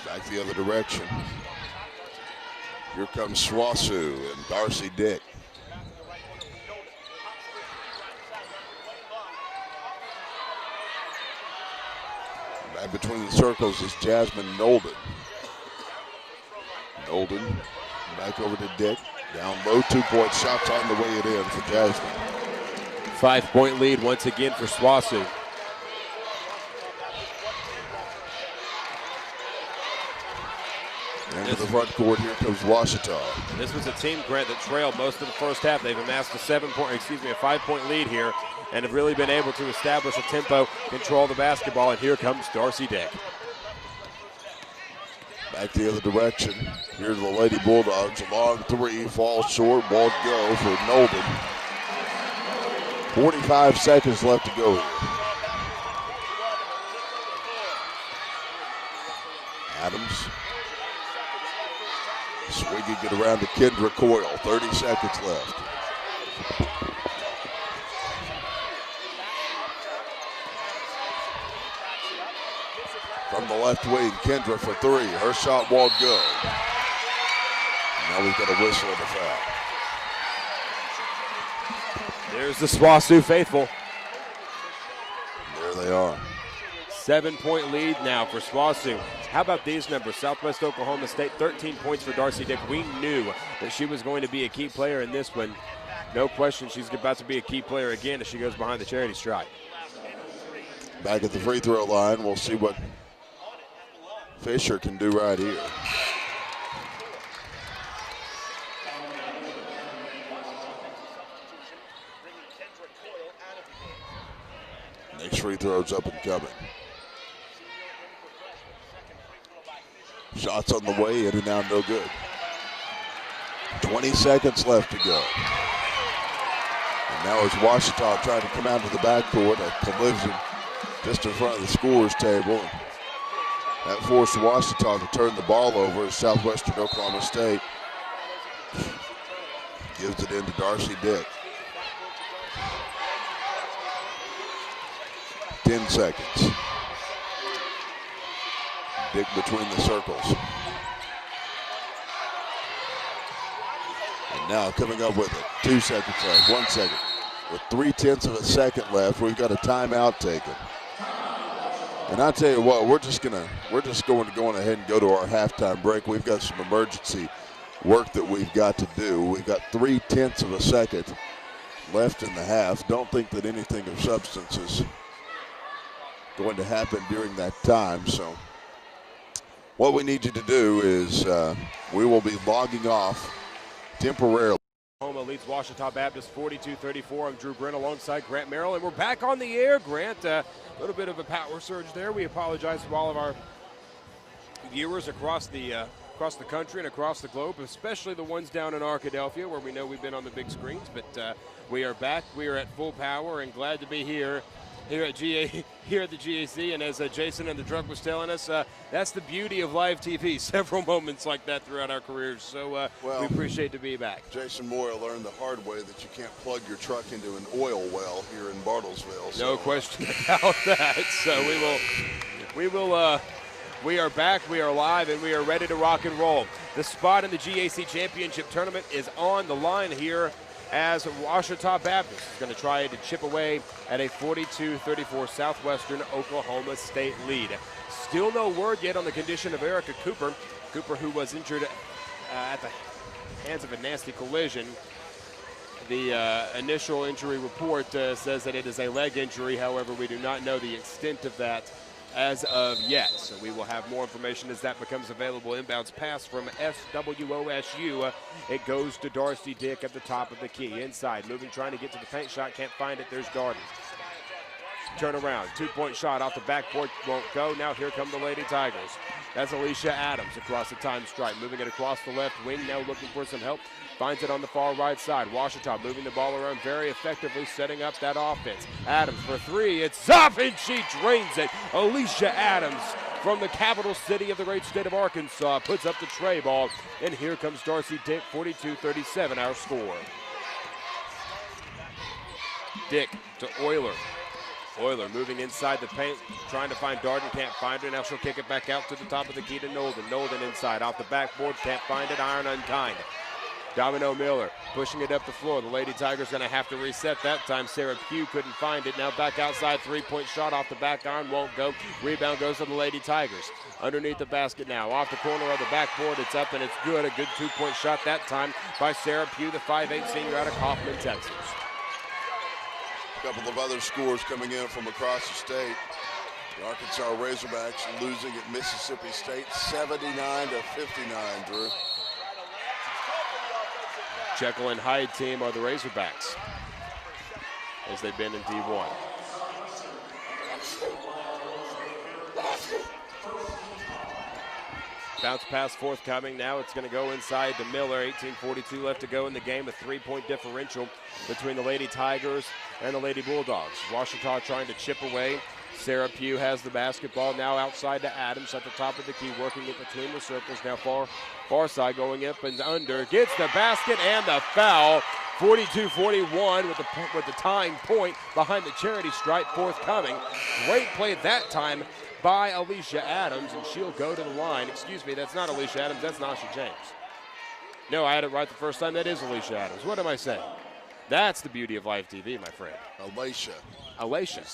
Back the other direction. Here comes SWOSU and Darcy Dick. Back between the circles is Jasmine Nolden. Nolden back over to Dick. Down low, 2-point shots on the way it in for Jasmine. 5-point lead once again for SWOSU. Into the front court, here comes Ouachita. This was a team, Grant, that trailed most of the first half. They've amassed a 5-point lead here and have really been able to establish a tempo, control the basketball, and here comes Darcy Dick. Back the other direction. Here's the Lady Bulldogs. A long three, falls short, won't go for Nolden. 45 seconds left to go here. Adams. Swinging it around to Kendra Coyle. 30 seconds left. From the left wing, Kendra for three. Her shot won't go. Now we've got a whistle and a foul. There's the SWOSU faithful. There they are. 7-point lead now for SWOSU. How about these numbers? Southwest Oklahoma State, 13 points for Darcy Dick. We knew that she was going to be a key player in this one. No question, she's about to be a key player again as she goes behind the charity stripe. Back at the free throw line, we'll see what Fisher can do right here. Next free throw's up and coming. Shots on the way, in and out, no good. 20 seconds left to go. And now it's Ouachita trying to come out to the backcourt. A collision just in front of the scorer's table. That forced Ouachita to turn the ball over as Southwestern Oklahoma State gives it into Darcy Dick. 10 seconds. Dick between the circles. And now coming up with it. 2 seconds left, 1 second. With 0.3 of a second left, we've got a timeout taken. And I tell you what, we're just going to go ahead and go to our halftime break. We've got some emergency work that we've got to do. We've got 0.3 of a second left in the half. Don't think that anything of substance is going to happen during that time. So what we need you to do is we will be logging off temporarily. Oklahoma leads Ouachita Baptist 42-34. I'm Drew Brent alongside Grant Merrill, and we're back on the air. Grant, a little bit of a power surge there. We apologize to all of our viewers across the country and across the globe, especially the ones down in Arkadelphia, where we know we've been on the big screens. But we are back. We are at full power, and glad to be here at the GAC. And as Jason and the drunk was telling us, that's the beauty of live TV. Several moments like that throughout our careers. So we appreciate to be back. Jason Moyle learned the hard way that you can't plug your truck into an oil well here in Bartlesville. So. No question about that. So we are back, we are live, and we are ready to rock and roll. The spot in the GAC Championship Tournament is on the line here as Ouachita Baptist is going to try to chip away at a 42-34 Southwestern Oklahoma State lead. Still no word yet on the condition of Erica Cooper. Cooper, who was injured at the hands of a nasty collision. The initial injury report says that it is a leg injury. However, we do not know the extent of that as of yet. So we will have more information as that becomes available. Inbounds pass from SWOSU. It goes to Darcy Dick at the top of the key. Inside, moving, trying to get to the paint shot. Can't find it. There's Garden. Turn around. 2-point shot off the backboard. Won't go. Now here come the Lady Tigers. That's Alicia Adams across the time stripe, moving it across the left wing, now looking for some help. Finds it on the far right side. Ouachita moving the ball around very effectively, setting up that offense. Adams for three. It's up, and she drains it. Alicia Adams from the capital city of the great state of Arkansas puts up the tray ball. And here comes Darcy Dick, 42-37, our score. Dick to Euler. Euler moving inside the paint, trying to find Darden, can't find her. Now she'll kick it back out to the top of the key to Nolden. Nolden inside, off the backboard, can't find it, iron untied. Domino Miller pushing it up the floor. The Lady Tigers going to have to reset that time. Sarah Pugh couldn't find it. Now back outside, three-point shot off the back iron, won't go. Rebound goes to the Lady Tigers. Underneath the basket now, off the corner of the backboard, it's up and it's good. A good two-point shot that time by Sarah Pugh, the 5'8" senior out of Kaufman, Texas. A couple of other scores coming in from across the state. The Arkansas Razorbacks losing at Mississippi State 79-59, Drew. Jekyll and Hyde team are the Razorbacks, as they've been in D1. Bounce pass forthcoming. Now it's going to go inside to Miller. 18:42 left to go in the game. A three-point differential between the Lady Tigers and the Lady Bulldogs. Ouachita trying to chip away. Sarah Pugh has the basketball now outside to Adams at the top of the key, working it between the circles. Now far side going up and under. Gets the basket and the foul. 42-41 with the tying point behind the charity stripe forthcoming. Great play that time by Alicia Adams, and she'll go to the line. Excuse me, that's not Alicia Adams, that's Nasha James. No, I had it right the first time. That is Alicia Adams. What am I saying? That's the beauty of live TV, my friend. Alicia. Alicia.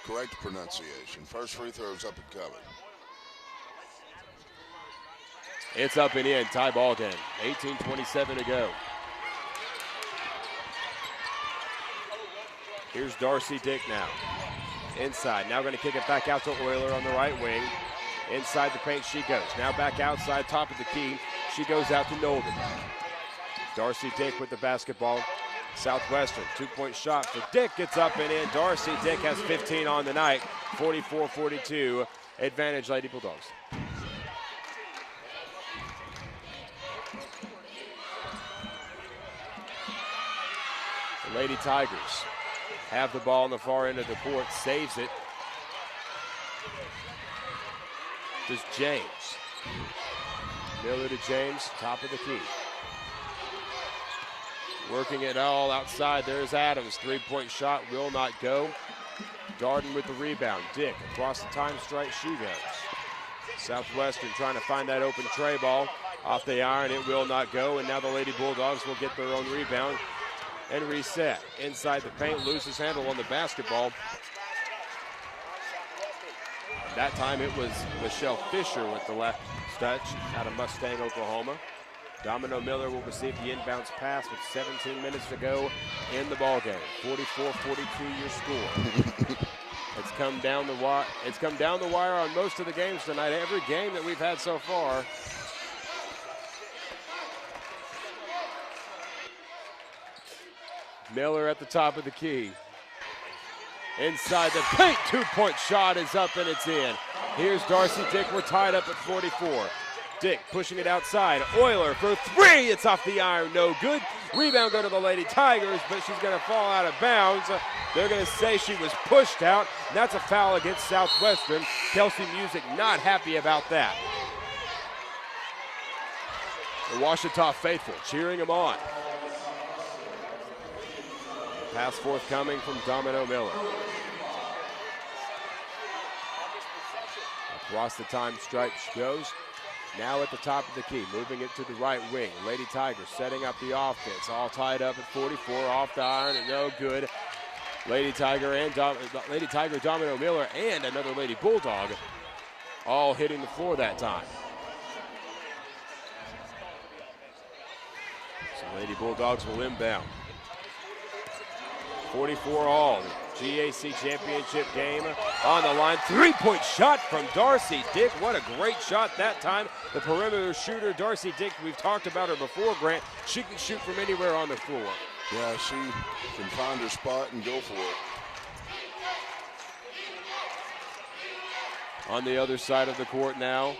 Correct pronunciation. First free throw is up and coming. It's up and in. Tie ball game. 18:27 to go. Here's Darcy Dick now. Inside. Now going to kick it back out to Euler on the right wing. Inside the paint she goes. Now back outside, top of the key. She goes out to Nolden. Darcy Dick with the basketball. Southwestern, two-point shot for Dick, gets up and in. Darcy Dick has 15 on the night, 44-42, advantage Lady Bulldogs. The Lady Tigers have the ball on the far end of the court, saves it. Does James. Miller to James, top of the key. Working it all outside. There's Adams. Three-point shot will not go. Darden with the rebound. Dick across the time stripe. She goes. Southwestern trying to find that open tray ball. Off the iron. It will not go. And now the Lady Bulldogs will get their own rebound and reset. Inside the paint. Loses handle on the basketball. That time it was Michelle Fisher with the left touch out of Mustang, Oklahoma. Domino Miller will receive the inbounds pass with 17 minutes to go in the ballgame. 44-42 your score. It's come down the wire. It's come down the wire on most of the games tonight. Every game that we've had so far. Miller at the top of the key. Inside the paint, two-point shot is up and it's in. Here's Darcy Dick. We're tied up at 44. Dick pushing it outside. Euler for three. It's off the iron. No good. Rebound go to the Lady Tigers, but she's going to fall out of bounds. They're going to say she was pushed out. And that's a foul against Southwestern. Kelsey Music not happy about that. The Ouachita faithful cheering them on. Pass forthcoming from Domino Miller. Across the time stripe she goes. Now at the top of the key, moving it to the right wing. Lady Tigers setting up the offense. All tied up at 44, off the iron, and no good. Lady Tiger Domino Miller and another Lady Bulldog all hitting the floor that time. So Lady Bulldogs will inbound. 44 all. GAC championship game on the line. Three-point shot from Darcy Dick. What a great shot that time. The perimeter shooter, Darcy Dick, we've talked about her before, Grant. She can shoot from anywhere on the floor. Yeah, she can find her spot and go for it. On the other side of the court now,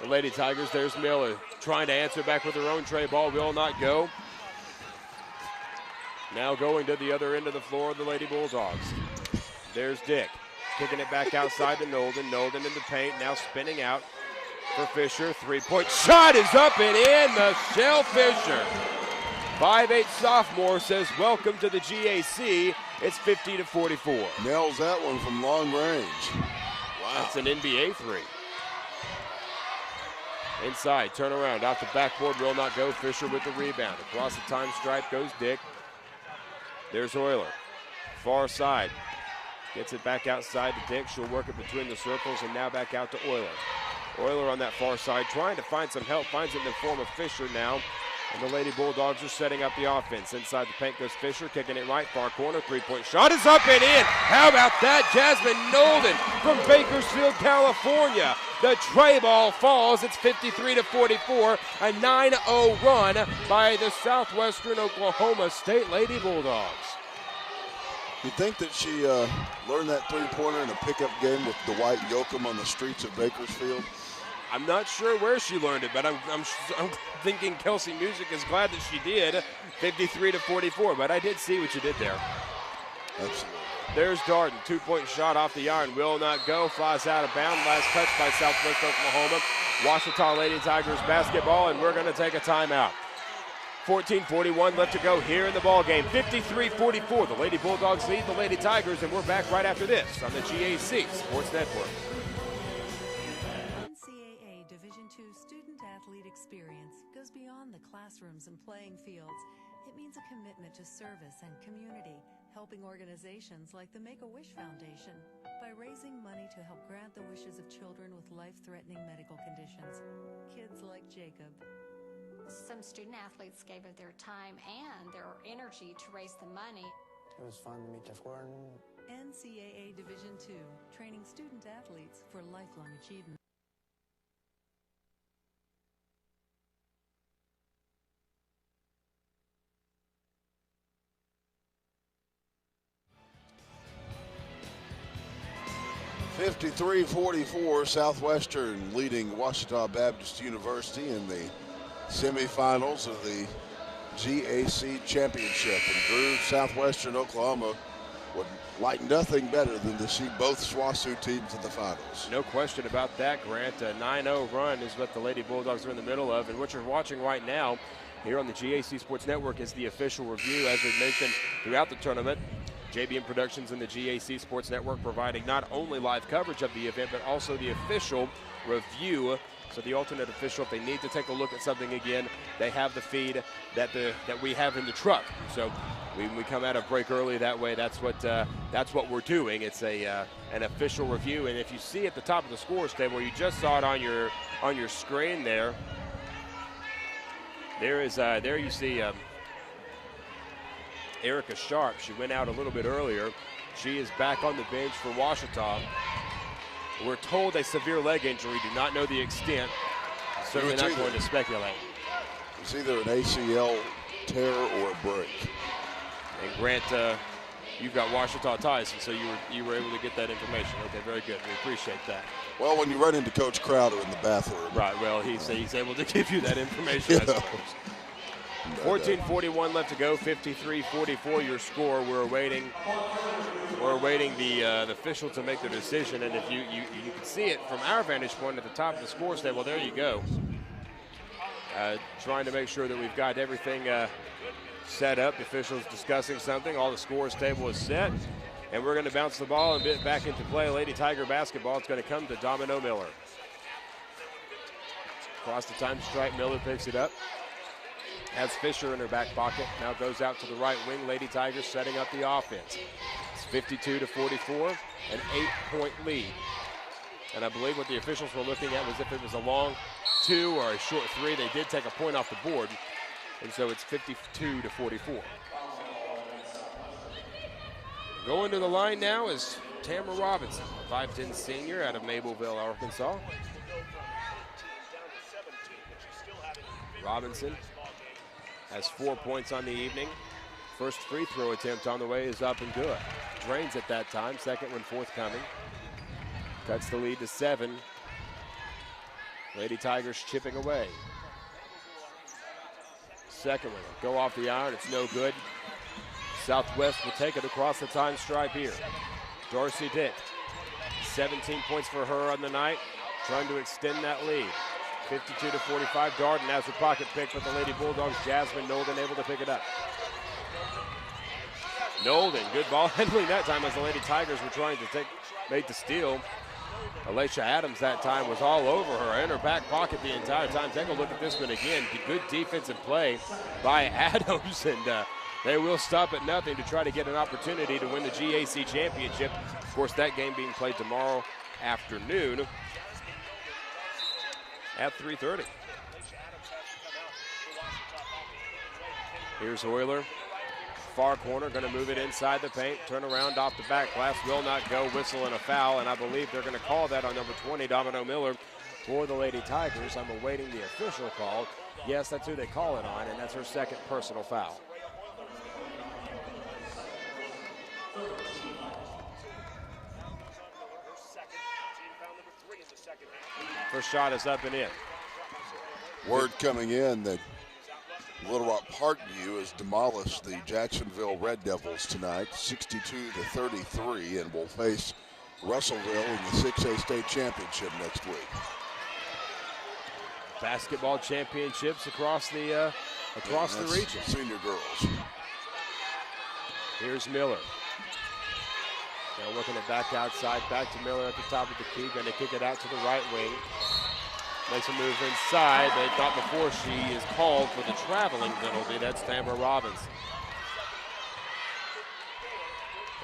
the Lady Tigers. There's Miller trying to answer back with her own tray ball. Will not go. Now going to the other end of the floor, the Lady Bulldogs. There's Dick. Kicking it back outside to Nolden. Nolden in the paint, now spinning out for Fisher. Three-point shot is up and in. Michelle Fisher, 5'8" sophomore, says welcome to the GAC. It's 50-44. Nails that one from long range. Wow. That's an NBA three. Inside, turn around, off the backboard, will not go. Fisher with the rebound. Across the time stripe goes Dick. There's Euler. Far side. Gets it back outside to Dick. She'll work it between the circles and now back out to Euler. Euler on that far side trying to find some help. Finds it in the form of Fisher now. And the Lady Bulldogs are setting up the offense. Inside the paint goes Fisher, kicking it right, far corner. Three-point shot is up and in. How about that? Jasmine Nolden from Bakersfield, California. The tray ball falls. It's 53-44. A 9-0 run by the Southwestern Oklahoma State Lady Bulldogs. You think that she learned that three-pointer in a pickup game with Dwight Yoakam on the streets of Bakersfield? I'm not sure where she learned it, but I'm thinking Kelsey Music is glad that she did. 53-44, but I did see what you did there. Absolutely. There's Darden, two-point shot off the iron, will not go, flies out of bounds. Last touch by Southwest Oklahoma. Ouachita Lady Tigers basketball, and we're going to take a timeout. 14:41 left to go here in the ball game. 53-44. The Lady Bulldogs lead the Lady Tigers, and we're back right after this on the GAC Sports Network. NCAA Division II student-athlete experience goes beyond the classrooms and playing fields. It means a commitment to service and community, helping organizations like the Make-A-Wish Foundation by raising money to help grant the wishes of children with life-threatening medical conditions. Kids like Jacob. Some student athletes gave of their time and their energy to raise the money. It was fun to meet Jeff Gordon. NCAA Division II, training student athletes for lifelong achievement. (53-44), Southwestern leading Ouachita Baptist University in the semifinals of the GAC Championship. And Drew, Southwestern Oklahoma would like nothing better than to see both SWOSU teams in the finals. No question about that, Grant. A 9-0 run is what the Lady Bulldogs are in the middle of. And what you're watching right now here on the GAC Sports Network is the official review. As we mentioned throughout the tournament, JBM Productions and the GAC Sports Network providing not only live coverage of the event, but also the official review. So the alternate official, if they need to take a look at something again, they have the feed that we have in the truck. So when we come out of break early that way, that's what we're doing. It's an official review. And if you see at the top of the scores table, you just saw it on your screen there. There you see Erica Sharp. She went out a little bit earlier. She is back on the bench for Ouachita. We're told a severe leg injury. Do not know the extent. Certainly not going to speculate. It's either an ACL tear or a break. And Grant, you've got Ouachita ties, so you were able to get that information. Okay, very good. We appreciate that. Well, when you run into Coach Crowder in the bathroom. Right, well, he's able to give you that information, I suppose. 14:41 left to go, 53-44 your score. We're awaiting the official to make the decision, and if you can see it from our vantage point at the top of the scores table, there you go. Trying to make sure that we've got everything set up. The officials discussing something. All the scores table is set, and we're going to bounce the ball and get back into play. Lady Tiger basketball. It's going to come to Domino Miller. Across the time stripe, Miller picks it up. Has Fisher in her back pocket. Now goes out to the right wing. Lady Tigers setting up the offense. It's 52-44, an 8-point lead. And I believe what the officials were looking at was if it was a long two or a short three. They did take a point off the board. And so it's 52-44. Going to the line now is Tamara Robinson, 5'10" senior out of Mableville, Arkansas. Robinson has 4 points on the evening. First free throw attempt on the way is up and good. Drains at that time, second one forthcoming. Cuts the lead to 7. Lady Tigers chipping away. Second one, go off the iron, it's no good. Southwest will take it across the time stripe here. Darcy Dick, 17 points for her on the night, trying to extend that lead. 52-45, Darden has her pocket pick, but the Lady Bulldogs, Jasmine Nolden, able to pick it up. Nolden, good ball handling that time as the Lady Tigers were trying to make the steal. Alicia Adams that time was all over her, in her back pocket the entire time. Take a look at this one again. Good defensive play by Adams, and they will stop at nothing to try to get an opportunity to win the GAC championship. Of course, that game being played tomorrow afternoon at 3:30. Here's Euler. Far corner, going to move it inside the paint, turn around off the back glass, will not go, whistle and a foul, and I believe they're going to call that on number 20, Domino Miller, for the Lady Tigers. I'm awaiting the official call. Yes, that's who they call it on, and that's her second personal foul. First shot is up and in. Word coming in that Little Rock Parkview has demolished the Jacksonville Red Devils tonight, 62-33, and will face Russellville in the 6A state championship next week. Basketball championships across the region. Senior girls. Here's Miller. Now looking at back outside, back to Miller at the top of the key, going to kick it out to the right wing. Makes a move inside, but not before she is called for the traveling penalty. That's Tamara Robbins.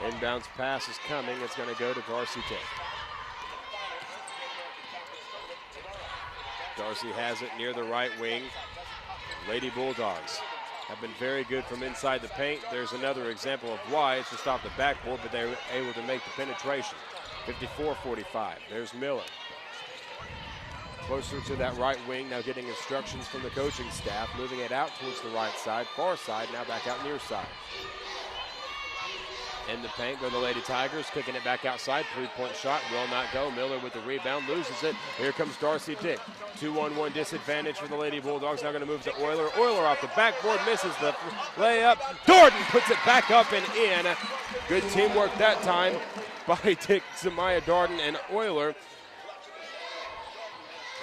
Inbounds pass is coming. It's going to go to Darcy Tate. Darcy has it near the right wing. Lady Bulldogs have been very good from inside the paint. There's another example of why. It's just off the backboard, but they're able to make the penetration. 54-45. There's Miller. Closer to that right wing, now getting instructions from the coaching staff, moving it out towards the right side, far side, now back out near side. In the paint go the Lady Tigers, kicking it back outside, three-point shot, will not go. Miller with the rebound, loses it. Here comes Darcy Dick. 2-on-1 disadvantage for the Lady Bulldogs, now going to move to Euler. Euler off the backboard, misses the layup. Darden puts it back up and in. Good teamwork that time by Dick, Samaya Darden, and Euler.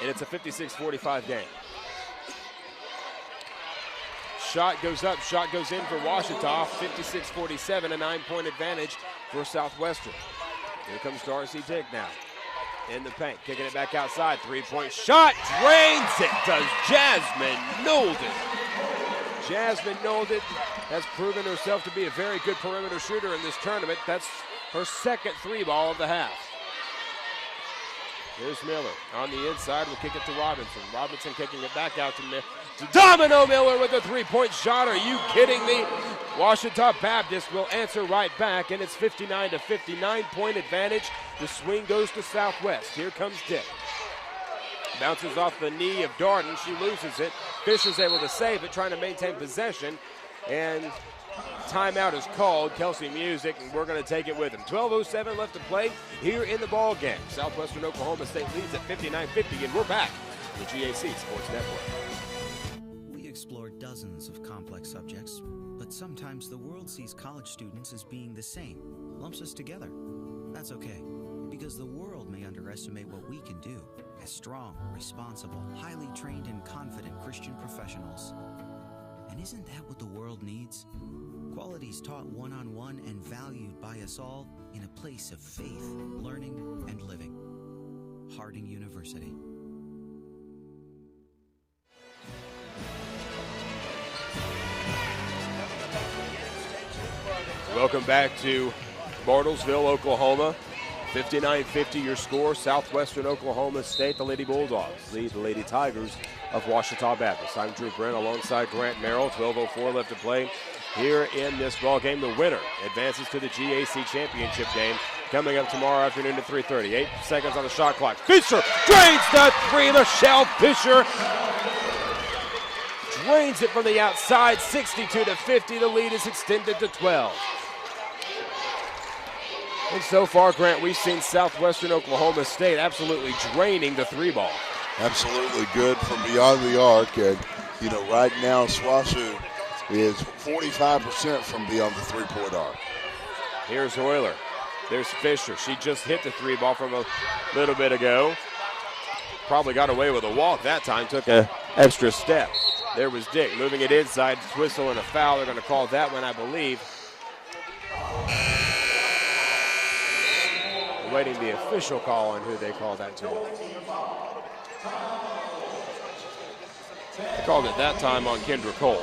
And it's a 56-45 game. Shot goes up, shot goes in for Ouachita. 56-47, a 9-point advantage for Southwestern. Here comes Darcy Dick now. In the paint, kicking it back outside. Three-point shot, drains it, does Jasmine Nolden. Jasmine Nolden has proven herself to be a very good perimeter shooter in this tournament. That's her second three ball of the half. Here's Miller on the inside. We'll kick it to Robinson. Robinson kicking it back out to Domino Miller with a three-point shot. Are you kidding me? Ouachita Baptist will answer right back, and it's 59-59 advantage. The swing goes to Southwest. Here comes Dick. Bounces off the knee of Darden. She loses it. Fisher's able to save it, trying to maintain possession. And timeout is called. Kelsey Music, and we're going to take it with him. 12:07 left to play here in the ball game. Southwestern Oklahoma State leads at 59-50, and we're back on the GAC Sports Network. We explore dozens of complex subjects, but sometimes the world sees college students as being the same, lumps us together. That's okay, because the world may underestimate what we can do as strong, responsible, highly trained, and confident Christian professionals. And isn't that what the world needs? Qualities taught one-on-one and valued by us all in a place of faith, learning, and living. Harding University. Welcome back to Bartlesville, Oklahoma. 59-50 your score. Southwestern Oklahoma State, the Lady Bulldogs lead the Lady Tigers of Ouachita Baptist. I'm Drew Brent alongside Grant Merrill. 12:04 left to play here in this ball game. The winner advances to the GAC championship game coming up tomorrow afternoon at 3:30. 8 seconds on the shot clock. Fisher drains the three. Michelle Fisher drains it from the outside. 62-50. The lead is extended to 12. And so far, Grant, we've seen Southwestern Oklahoma State absolutely draining the three ball. Absolutely good from beyond the arc. And, you know, right now SWOSU is 45% from beyond the three-point arc. Here's Euler. There's Fisher. She just hit the three ball from a little bit ago. Probably got away with a walk that time, took an extra step. There was Dick moving it inside, whistle and a foul. They're going to call that one, I believe. Awaiting the official call on who they call that to. They called it that time on Kendra Cole.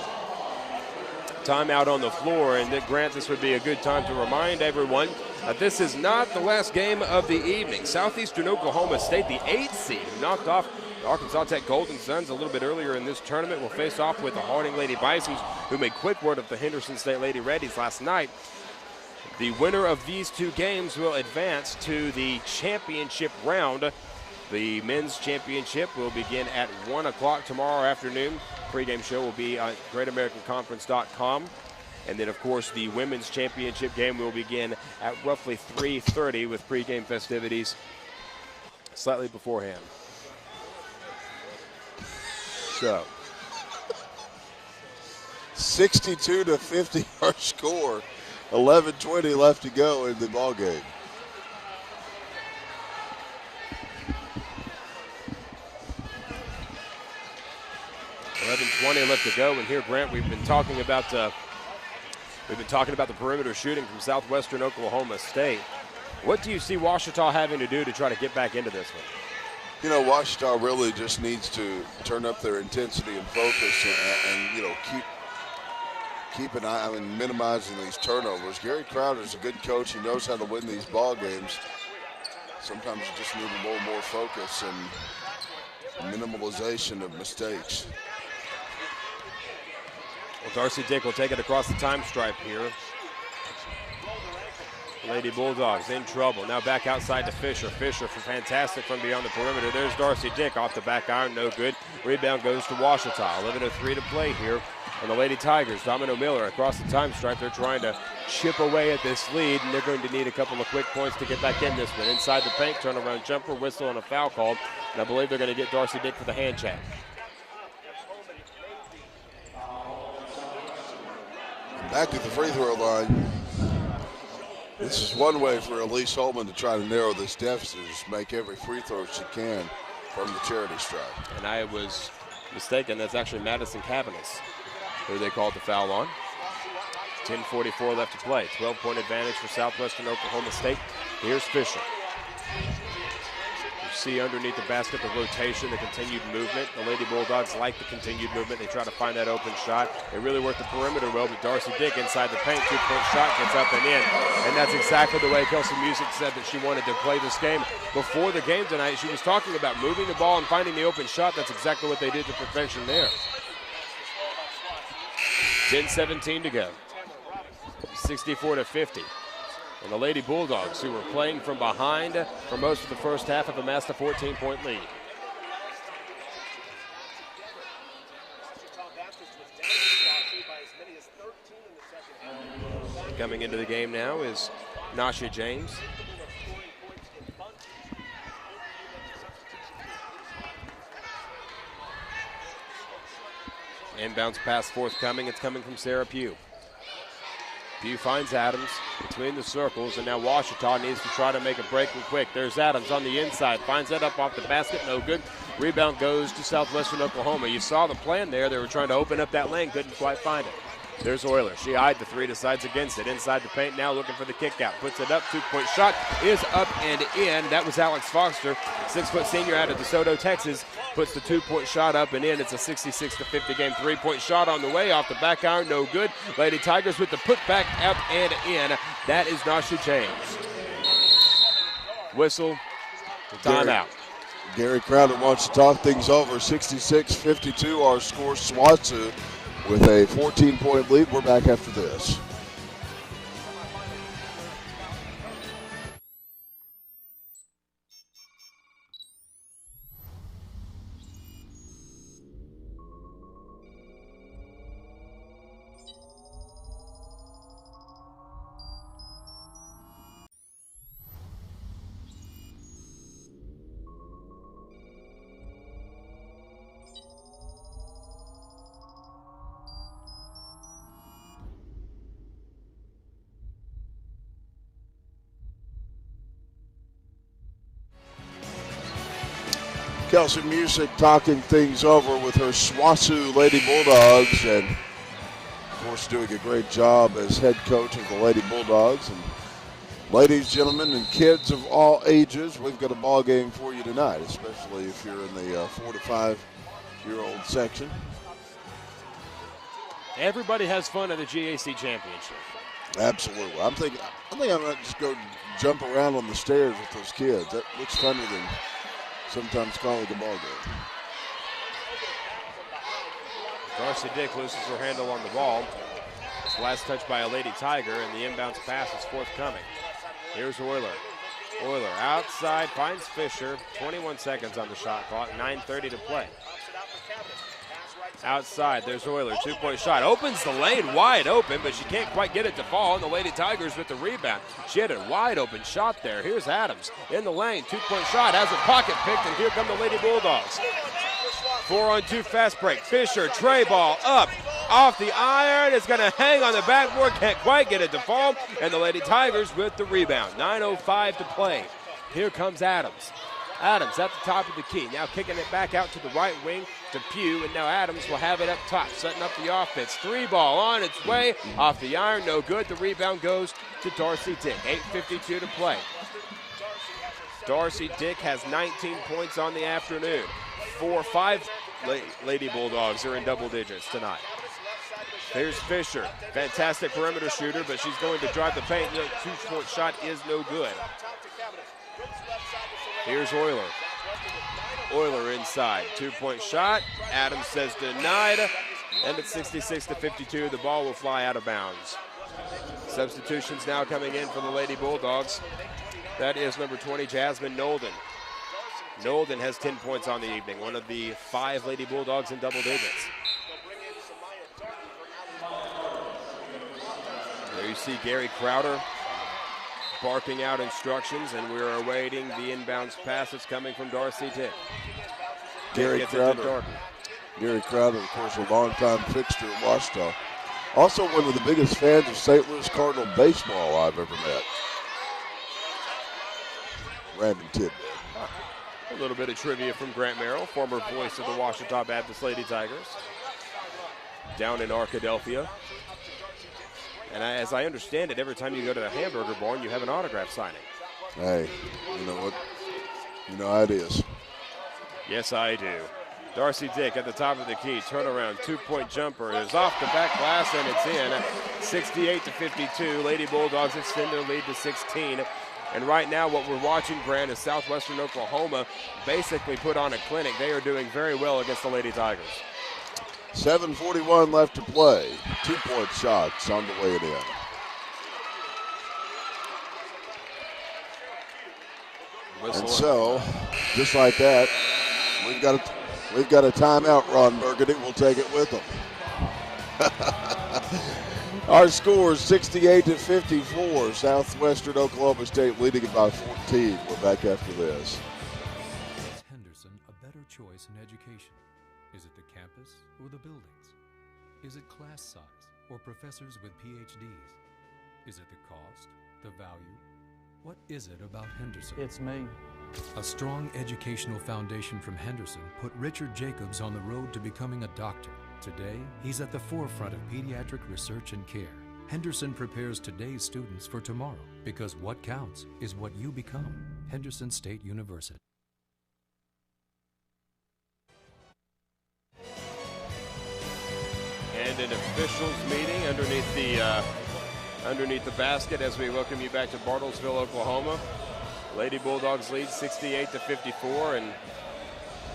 Timeout on the floor, and Grant, this would be a good time to remind everyone that this is not the last game of the evening. Southeastern Oklahoma State, the 8th seed, who knocked off the Arkansas Tech Golden Suns a little bit earlier in this tournament, will face off with the Harding Lady Bisons, who made quick work of the Henderson State Lady Reddies last night. The winner of these two games will advance to the championship round. The men's championship will begin at 1 o'clock tomorrow afternoon. Pre-game show will be on GreatAmericanConference.com. And then, of course, the women's championship game will begin at roughly 3:30 with pre-game festivities slightly beforehand. So, 62-50 our score. 11:20 left to go in the ball game. $11:20 left to go, and here, Grant, we've been talking about the perimeter shooting from Southwestern Oklahoma State. What do you see Ouachita having to do to try to get back into this one? You know, Ouachita really just needs to turn up their intensity and focus, and you know, keep an eye on minimizing these turnovers. Gary Crowder's a good coach. He knows how to win these ball games. Sometimes you just need a little more focus and minimalization of mistakes. Well, Darcy Dick will take it across the time stripe here. Lady Bulldogs in trouble. Now back outside to Fisher. Fisher fantastic from beyond the perimeter. There's Darcy Dick off the back iron, no good. Rebound goes to Ouachita. 11:03 to play here. And the Lady Tigers, Domino Miller across the time stripe. They're trying to chip away at this lead, and they're going to need a couple of quick points to get back in this one. Inside the paint, turnaround jumper, whistle, and a foul called. And I believe they're going to get Darcy Dick for the hand check. Back at the free throw line. This is one way for Elise Holman to try to narrow this deficit, is make every free throw she can from the charity stripe. And I was mistaken. That's actually Madison Cavanis, who they called the foul on. 10:44 left to play. 12-point advantage for Southwestern Oklahoma State. Here's Fisher. You see underneath the basket the rotation, the continued movement. The Lady Bulldogs like the continued movement. They try to find that open shot. They really work the perimeter well, but Darcy Dick inside the paint, two-point shot, gets up and in. And that's exactly the way Kelsey Music said that she wanted to play this game. Before the game tonight, she was talking about moving the ball and finding the open shot. That's exactly what they did to perfection there. 10:17 to go. 64-50. And the Lady Bulldogs, who were playing from behind for most of the first half, have amassed a 14-point lead. Coming into the game now is Nasha James. Inbounds pass forthcoming. It's coming from Sarah Pugh. Pugh finds Adams between the circles, and now Ouachita needs to try to make a break and quick. There's Adams on the inside, finds that up off the basket, no good. Rebound goes to Southwestern Oklahoma. You saw the plan there. They were trying to open up that lane, couldn't quite find it. There's Euler. She eyed the three, decides against it. Inside the paint now, looking for the kick out. Puts it up, two-point shot is up and in. That was Alex Foster, 6-foot senior out of DeSoto, Texas. Puts the two-point shot up and in. It's a 66-50 game. Three-point shot on the way, off the back iron, no good. Lady Tigers with the putback up and in. That is Nasha James. Whistle, timeout. Gary Crowder wants to talk things over. 66-52 our score. SWOSU with a 14-point lead. We're back after this. Kelsey Music talking things over with her SWOSU Lady Bulldogs, and of course doing a great job as head coach of the Lady Bulldogs. And ladies, gentlemen, and kids of all ages, we've got a ball game for you tonight, especially if you're in the 4 to 5-year-old section. Everybody has fun at the GAC Championship. Absolutely. I think I'm going to just go jump around on the stairs with those kids. That looks funner than sometimes calling a ball game. Darcy Dick loses her handle on the ball. It's last touch by a Lady Tiger, and the inbounds pass is forthcoming. Here's Euler. Euler outside, finds Fisher. 21 seconds on the shot clock, 9:30 to play. Outside, there's Euler, two-point shot. Opens the lane wide open, but she can't quite get it to fall, and the Lady Tigers with the rebound. She had a wide open shot there. Here's Adams in the lane, two-point shot, has a pocket picked, and here come the Lady Bulldogs. 4-on-2 fast break. Fisher, tray ball up, off the iron. It's going to hang on the backboard, can't quite get it to fall, and the Lady Tigers with the rebound. 9:05 to play. Here comes Adams. Adams at the top of the key, now kicking it back out to the right wing to Pugh, and now Adams will have it up top, setting up the offense. Three ball on its way, off the iron, no good. The rebound goes to Darcy Dick. 8:52 to play. Darcy Dick has 19 points on the afternoon. 4-5 Lady Bulldogs are in double digits tonight. Here's Fisher, fantastic perimeter shooter, but she's going to drive the paint. The two-point shot is no good. Here's Euler. Euler inside, two-point shot. Adams says denied, and it's 66-52. The ball will fly out of bounds. Substitutions now coming in for the Lady Bulldogs. That is number 20, Jasmine Nolden. Nolden has 10 points on the evening, one of the 5 Lady Bulldogs in double digits. There you see Gary Crowder barking out instructions, and we're awaiting the inbounds pass that's coming from Darcy Dick. Gary Crowder, of course, a longtime fixture at Ouachita. Also one of the biggest fans of St. Louis Cardinal baseball I've ever met. Random tidbit. A little bit of trivia from Grant Merrill, former voice of the Ouachita Baptist Lady Tigers, down in Arkadelphia. And as I understand it, every time you go to the Hamburger Barn, you have an autograph signing. Hey, you know what? You know how it is. Yes, I do. Darcy Dick at the top of the key, turnaround, two-point jumper is off the back glass, and it's in. 68-52. Lady Bulldogs extend their lead to 16. And right now what we're watching, Grant, is Southwestern Oklahoma basically put on a clinic. They are doing very well against the Lady Tigers. 7:41 left to play. Two-point shots on the way in. And so, just like that, we've got a timeout, Ron Burgundy. We'll take it with them. Our score is 68-54. Southwestern Oklahoma State leading it by 14. We're back after this. Is Henderson a better choice in education? Is it the campus or the buildings? Is it class size or professors with PhDs? Is it the cost, the value? What is it about Henderson? It's me. A strong educational foundation from Henderson put Richard Jacobs on the road to becoming a doctor. Today, he's at the forefront of pediatric research and care. Henderson prepares today's students for tomorrow, because what counts is what you become. Henderson State University. And an officials meeting underneath the basket as we welcome you back to Bartlesville, Oklahoma. Lady Bulldogs lead 68-54, and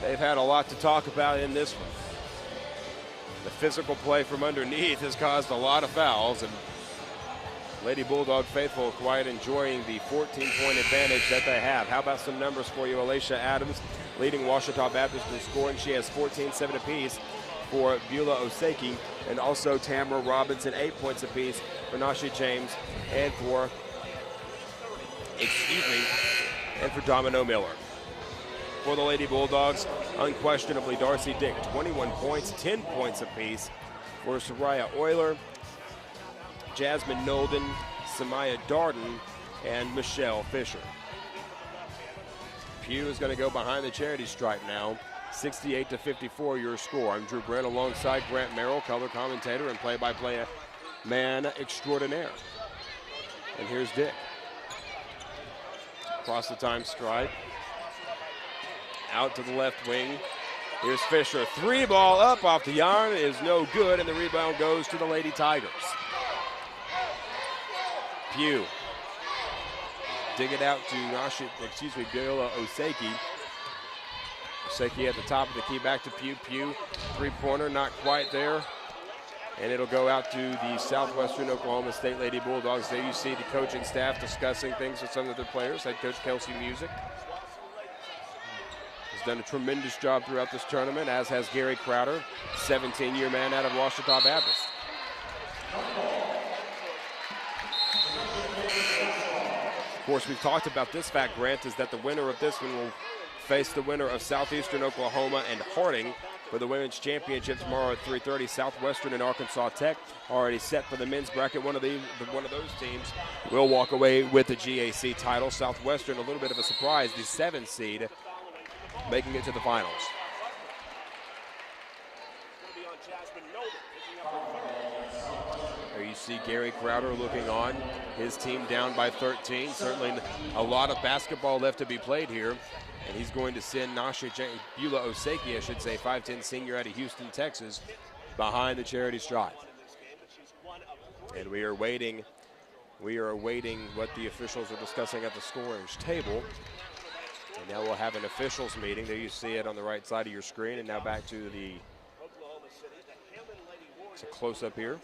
they've had a lot to talk about in this one. The physical play from underneath has caused a lot of fouls, and Lady Bulldog faithful quite enjoying the 14-point advantage that they have. How about some numbers for you? Alicia Adams leading Ouachita Baptist in scoring. She has 14, 7 apiece for Beulah Oseki, and also Tamara Robinson, 8 points apiece for Nashi James and for Domino Miller. For the Lady Bulldogs, unquestionably Darcy Dick, 21 points, 10 points apiece for Soraya Euler, Jasmine Nolden, Samaya Darden, and Michelle Fisher. Pugh is going to go behind the charity stripe now. 68-54 your score. I'm Drew Brent alongside Grant Merrill, color commentator and play-by-play man extraordinaire. And here's Dick. Across the time stripe. Out to the left wing. Here's Fisher. 3-ball up off the yarn is no good, and the rebound goes to the Lady Tigers. Pugh. Dig it out to Biola Oseki. Oseki at the top of the key, back to Pugh. Pugh, three-pointer, not quite there. And it'll go out to the Southwestern Oklahoma State Lady Bulldogs. There you see the coaching staff discussing things with some of their players. Head coach Kelsey Music has done a tremendous job throughout this tournament, as has Gary Crowder, 17-year man out of Ouachita Baptist. Of course, we've talked about this fact, Grant, is that the winner of this one will face the winner of Southeastern Oklahoma and Harding for the women's championship tomorrow at 3:30. Southwestern and Arkansas Tech already set for the men's bracket. One of those teams will walk away with the GAC title. Southwestern, a little bit of a surprise, the 7th seed, making it to the finals. There you see Gary Crowder looking on. His team down by 13. Certainly a lot of basketball left to be played here. And he's going to send Biola Oseki, 5'10" senior out of Houston, Texas, behind the charity stripe. And we are awaiting what the officials are discussing at the scorer's table. And now we'll have an officials meeting. There you see it on the right side of your screen. And now back to it's a close-up here.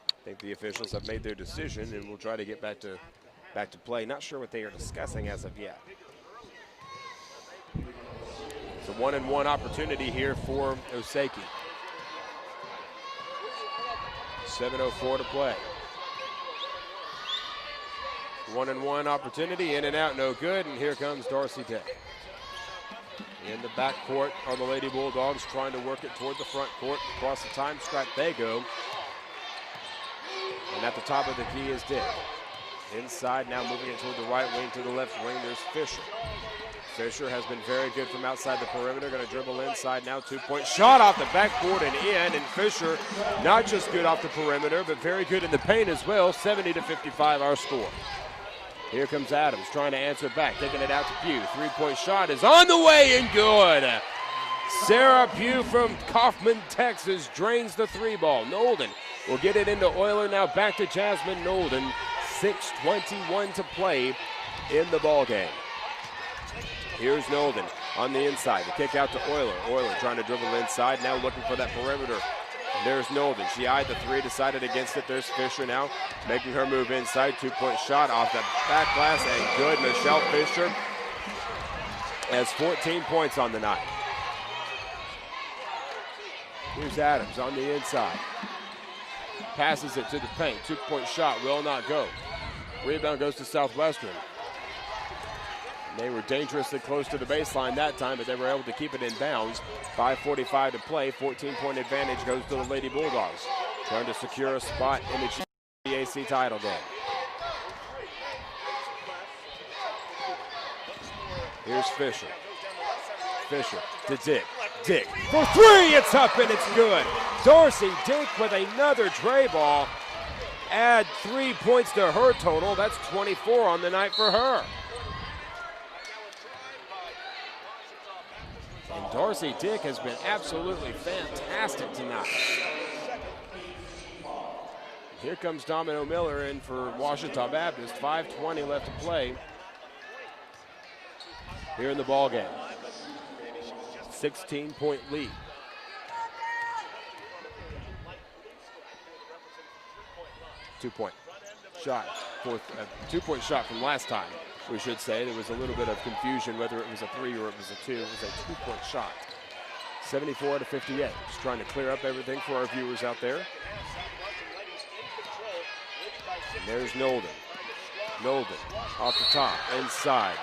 I think the officials have made their decision, and we'll try to get back to play. Not sure what they are discussing as of yet. It's a 1-and-1 opportunity here for Oseki. 7:04 to play. 1-and-1 opportunity, in and out, no good, and here comes Darcy Dick. In the backcourt are the Lady Bulldogs trying to work it toward the front court. Across the time stripe they go. And at the top of the key is Dick. Inside now, moving it toward the right wing, to the left wing, there's Fisher. Fisher has been very good from outside the perimeter. Going to dribble inside now. 2-point shot off the backboard and in. And Fisher not just good off the perimeter, but very good in the paint as well. 70-55 our score. Here comes Adams trying to answer back. Taking it out to Pugh. 3-point shot is on the way and good. Sarah Pugh from Kaufman, Texas drains the 3-ball. Nolden will get it into Euler. Now back to Jasmine Nolden. 6:21 to play in the ball game. Here's Nolden on the inside. The kick out to Euler. Euler trying to dribble inside, now looking for that perimeter. There's Nolden. She eyed the 3, decided against it. There's Fisher now making her move inside. 2-point shot off the back glass and good. Michelle Fisher has 14 points on the night. Here's Adams on the inside. Passes it to the paint. 2-point shot will not go. Rebound goes to Southwestern. They were dangerously close to the baseline that time, but they were able to keep it in bounds. 5:45 to play. 14-point advantage goes to the Lady Bulldogs, trying to secure a spot in the GAC title game. Here's Fisher. Fisher to Dick. Dick for 3. It's up and it's good. Dorsey Dick with another tray ball. Add 3 points to her total. That's 24 on the night for her. And Darcy Dick has been absolutely fantastic tonight. Here comes Domino Miller in for Ouachita Baptist. 5:20 left to play here in the ball game. 16-point lead. Two-point shot. 2-point shot from last time. We should say there was a little bit of confusion whether it was a 3 or it was a 2. It was a 2-point shot. 74-58. Just trying to clear up everything for our viewers out there. And there's Nolden. Nolden off the top, inside.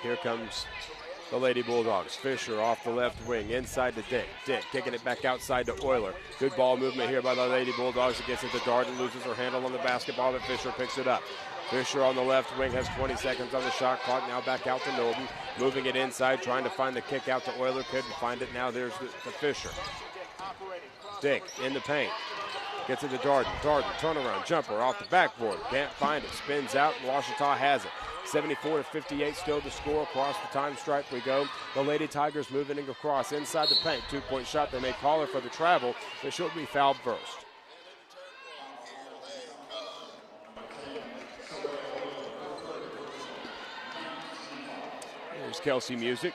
Here comes the Lady Bulldogs. Fisher off the left wing, inside to Dick. Dick kicking it back outside to Euler. Good ball movement here by the Lady Bulldogs. It gets it to Darden, loses her handle on the basketball, but Fisher picks it up. Fisher on the left wing has 20 seconds on the shot clock. Now back out to Nolden. Moving it inside, trying to find the kick out to Euler. Couldn't find it. Now there's the Fisher. Dick in the paint. Gets it to Darden. Darden, turnaround jumper off the backboard. Can't find it. Spins out, and Ouachita has it. 74-58 still the score. Across the time stripe we go. The Lady Tigers moving across inside the paint. 2-point shot. They may call her for the travel, but she'll be fouled first. Here's Kelsey Music,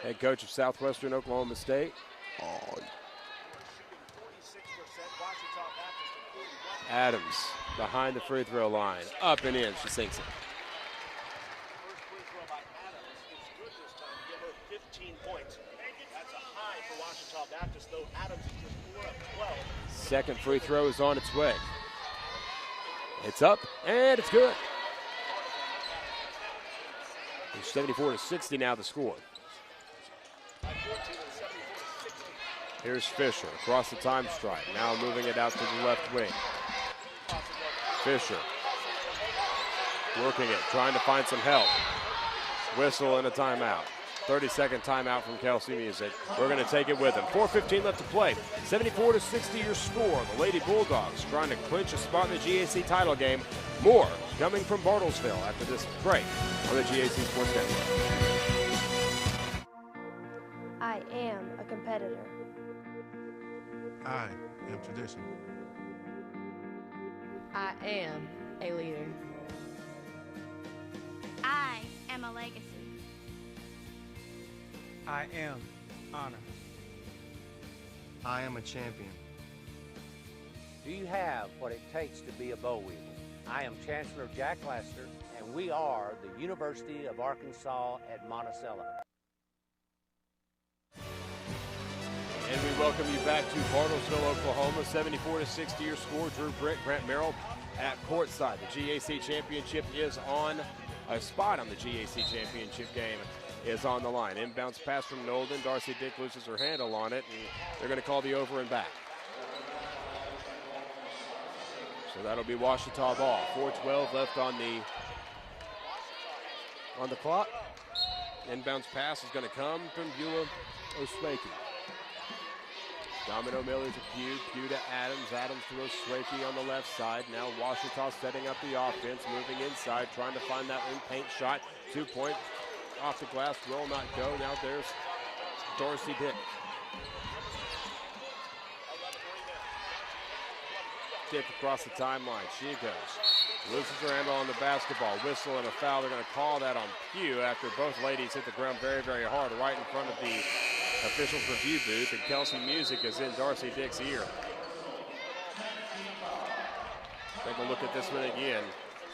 head coach of Southwestern Oklahoma State. Adams behind the free throw line, up and in, she sinks it. First free throw by Adams is good this time to give her 15 points. That's a high for Ouachita Baptist, though Adams is just 4 of 12. Second free throw is on its way. It's up, and it's good. It's 74-60 now the score. Here's Fisher across the time stripe. Now moving it out to the left wing. Fisher working it, trying to find some help. Whistle and a timeout. 30-second timeout from Kelsey Music. We're going to take it with him. 4:15 left to play. 74-60 your score. The Lady Bulldogs trying to clinch a spot in the GAC title game. More coming from Bartlesville after this break on the GAC Sports Network. I am a competitor. I am tradition. I am a leader. I am a legacy. I am honor. I am a champion. Do you have what it takes to be a boll weevil? I am Chancellor Jack Lester, and we are the University of Arkansas at Monticello. And we welcome you back to Bartlesville, Oklahoma. 74-60 your score. Drew Britt, Grant Merrill at courtside. The GAC championship is on a spot on the GAC championship game is on the line. Inbounds pass from Nolden. Darcy Dick loses her handle on it, and they're going to call the over and back. So that'll be Ouachita ball. 4:12 left on the clock. Inbounds pass is going to come from Beulah Oswaki. Domino Miller to Pugh, Pugh to Adams, Adams to Oswaki on the left side. Now Ouachita setting up the offense, moving inside, trying to find that wing paint shot. 2-point off the glass, will not go. Now there's Darcy Dick. Dick across the timeline, she goes. Loses her handle on the basketball. Whistle and a foul. They're going to call that on Pugh after both ladies hit the ground very, very hard right in front of the officials review booth, and Kelsey Music is in Darcy Dick's ear. Take a look at this one again.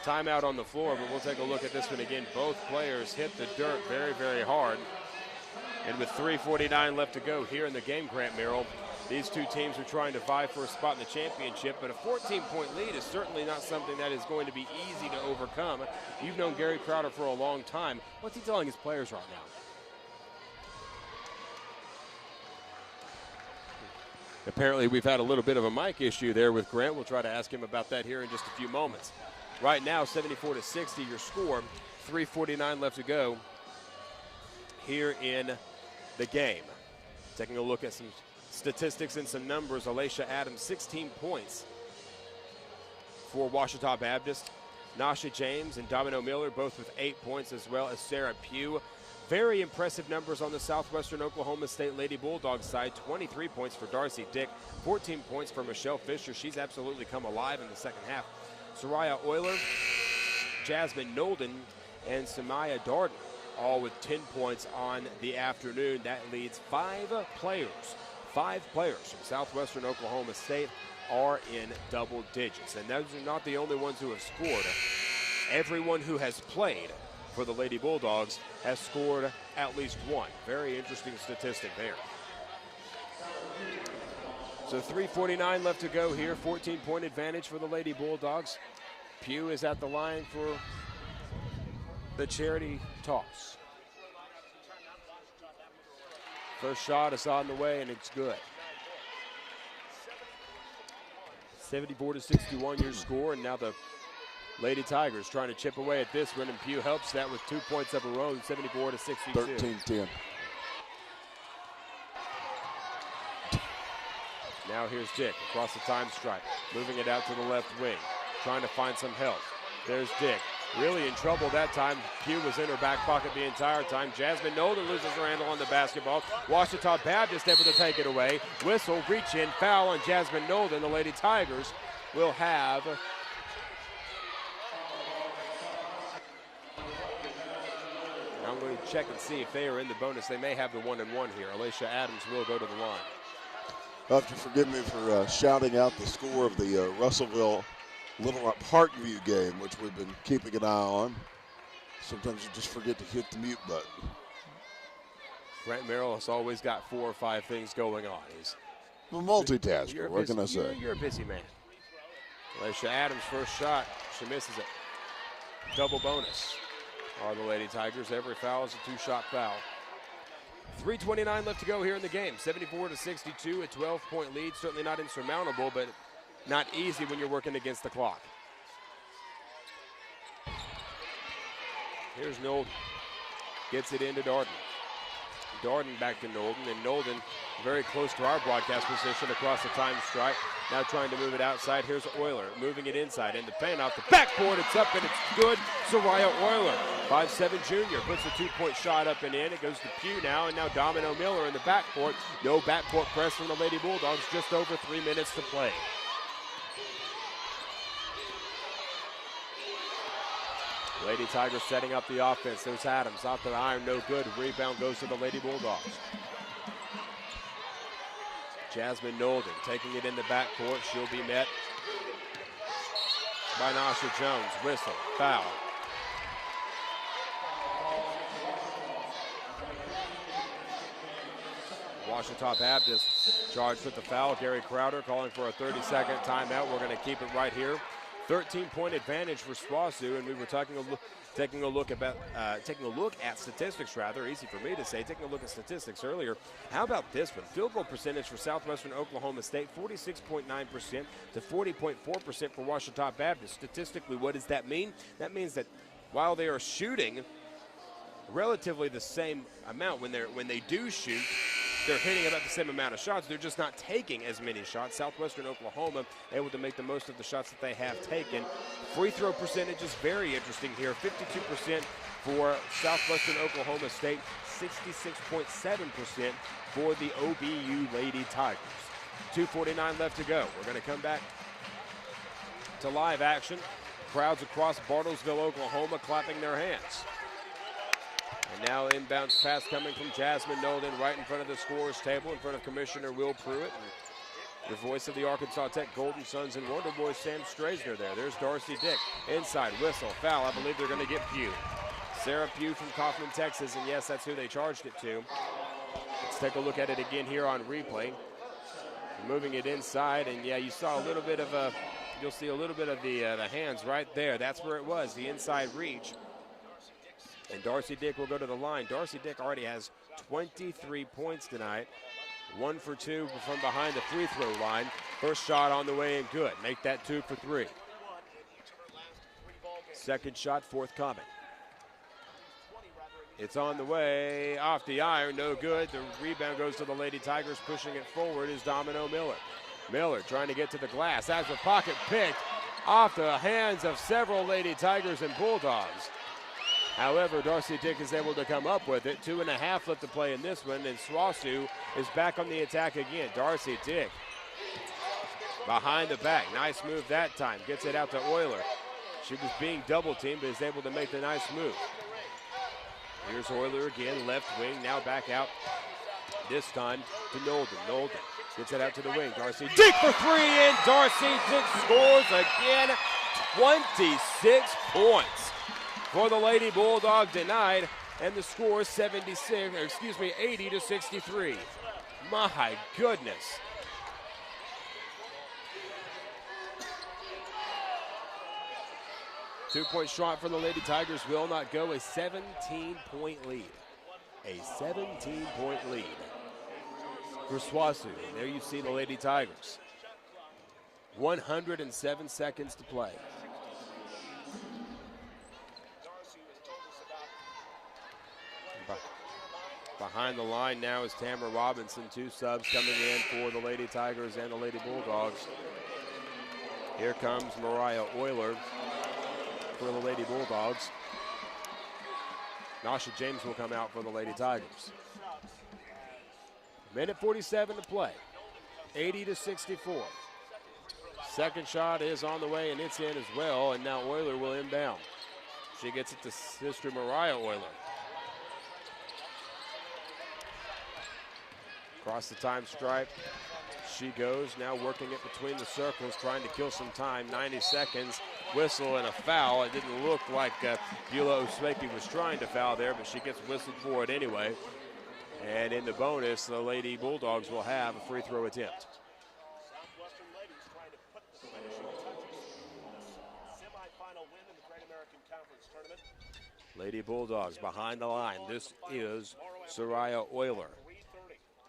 Timeout on the floor, but we'll take a look at this one again. Both players hit the dirt very, very hard. And with 3:49 left to go here in the game, Grant Merrill, these two teams are trying to vie for a spot in the championship, but a 14-point lead is certainly not something that is going to be easy to overcome. You've known Gary Crowder for a long time. What's he telling his players right now? Apparently we've had a little bit of a mic issue there with Grant. We'll try to ask him about that here in just a few moments. Right now, 74-60 your score. 3:49 left to go here in the game. Taking a look at some statistics and some numbers. Alacia Adams, 16 points for Ouachita Baptist. Nasha James and Domino Miller both with 8 points, as well as Sarah Pugh. Very impressive numbers on the Southwestern Oklahoma State Lady Bulldogs side. 23 points for Darcy Dick, 14 points for Michelle Fisher. She's absolutely come alive in the second half. Soraya Euler, Jasmine Nolden, and Samaya Darden, all with 10 points on the afternoon. That leads 5 players. 5 players from Southwestern Oklahoma State are in double digits. And those are not the only ones who have scored. Everyone who has played for the Lady Bulldogs has scored at least one. Very interesting statistic there. So 3:49 left to go here. 14-point advantage for the Lady Bulldogs. Pugh is at the line for the charity toss. First shot is on the way, and it's good. 74-61 your score, and now the Lady Tigers trying to chip away at this one, and Pugh helps that with 2 points of her own, 74-62. 13-10. Now here's Dick across the time stripe, moving it out to the left wing, trying to find some help. There's Dick, really in trouble that time. Pugh was in her back pocket the entire time. Jasmine Nolden loses her handle on the basketball. Ouachita Baptist able to take it away. Whistle, reach in, foul on Jasmine Nolden. The Lady Tigers will have I'm going to check and see if they are in the bonus. They may have the 1-and-1 here. Alicia Adams will go to the line. You'll have to forgive me for shouting out the score of the Russellville Little Rock Parkview game, which we've been keeping an eye on. Sometimes you just forget to hit the mute button. Grant Merrill has always got 4 or 5 things going on. He's a multitasker, what can I say? You're a busy man. Alicia Adams' first shot, she misses it. Double bonus are the Lady Tigers. Every foul is a 2-shot foul. 3:29 left to go here in the game. 74-62, a 12-point lead. Certainly not insurmountable, but not easy when you're working against the clock. Here's Nolden. Gets it into Darden. Darden back to Nolden, and Nolden very close to our broadcast position across the time stripe. Now trying to move it outside. Here's Euler moving it inside. And the paint off the backboard. It's up and it's good. Soraya Euler, 5'7" junior, puts a 2-point shot up and in. It goes to Pugh now, and now Domino Miller in the backcourt. No backcourt press from the Lady Bulldogs. Just over 3 minutes to play. Lady Tigers setting up the offense. There's Adams off to the iron, no good. Rebound goes to the Lady Bulldogs. Jasmine Nolden taking it in the backcourt. She'll be met by Nasha Jones. Whistle, foul. Ouachita Baptist charged with the foul. Gary Crowder calling for a 30-second timeout. We're going to keep it right here. 13-point advantage for SWOSU, and we were taking a look at statistics, rather. Easy for me to say. Taking a look at statistics earlier. How about this one? Field goal percentage for Southwestern Oklahoma State, 46.9% to 40.4% for Ouachita Baptist. Statistically, what does that mean? That means that while they are shooting relatively the same amount, when they do shoot, they're hitting about the same amount of shots. They're just not taking as many shots. Southwestern Oklahoma able to make the most of the shots that they have taken. Free throw percentage is very interesting here. 52% for Southwestern Oklahoma State, 66.7% for the OBU Lady Tigers. 2:49 left to go. We're going to come back to live action. Crowds across Bartlesville, Oklahoma, clapping their hands. And now inbounds pass coming from Jasmine Nolden right in front of the scorer's table, in front of Commissioner Will Pruitt. And the voice of the Arkansas Tech Golden Suns and Wonder Boys, Sam Straisner there. There's Darcy Dick. Inside, whistle, foul. I believe they're going to get Pugh. Sarah Pugh from Kaufman, Texas, and yes, that's who they charged it to. Let's take a look at it again here on replay. Moving it inside, and yeah, you saw a little bit of you'll see a little bit of the hands right there. That's where it was, the inside reach. And Darcy Dick will go to the line. Darcy Dick already has 23 points tonight. 1 for 2 from behind the free throw line. First shot on the way and good. Make that 2 for 3. Second shot forthcoming. It's on the way, off the iron, no good. The rebound goes to the Lady Tigers. Pushing it forward is Domino Miller. Miller trying to get to the glass. Has the pocket picked off the hands of several Lady Tigers and Bulldogs. However, Darcy Dick is able to come up with it. 2.5 left to play in this one, and SWOSU is back on the attack again. Darcy Dick behind the back. Nice move that time. Gets it out to Euler. She was being double-teamed, but is able to make the nice move. Here's Euler again, left wing, now back out. This time to Nolden. Nolden gets it out to the wing. Darcy Dick for 3, and Darcy Dick scores again. 26 points for the Lady Bulldog denied, and the score is 80-63. My goodness. Two-point shot for the Lady Tigers will not go. A 17-point lead. A 17-point lead. for SWOSU. There you see the Lady Tigers. 107 seconds to play. Behind the line now is Tamara Robinson. 2 subs coming in for the Lady Tigers and the Lady Bulldogs. Here comes Mariah Euler for the Lady Bulldogs. Nasha James will come out for the Lady Tigers. Minute 47 to play. 80-64. Second shot is on the way, and it's in as well, and now Euler will inbound. She gets it to sister Mariah Euler. Across the time stripe, she goes, now working it between the circles, trying to kill some time. 90 seconds, whistle and a foul. It didn't look like Beulah Osweki was trying to foul there, but she gets whistled for it anyway. And in the bonus, the Lady Bulldogs will have a free throw attempt. Southwestern ladies trying to put the finishing touches. Semifinal win in the Great American Conference tournament. Lady Bulldogs behind the line. This is Soraya Euler.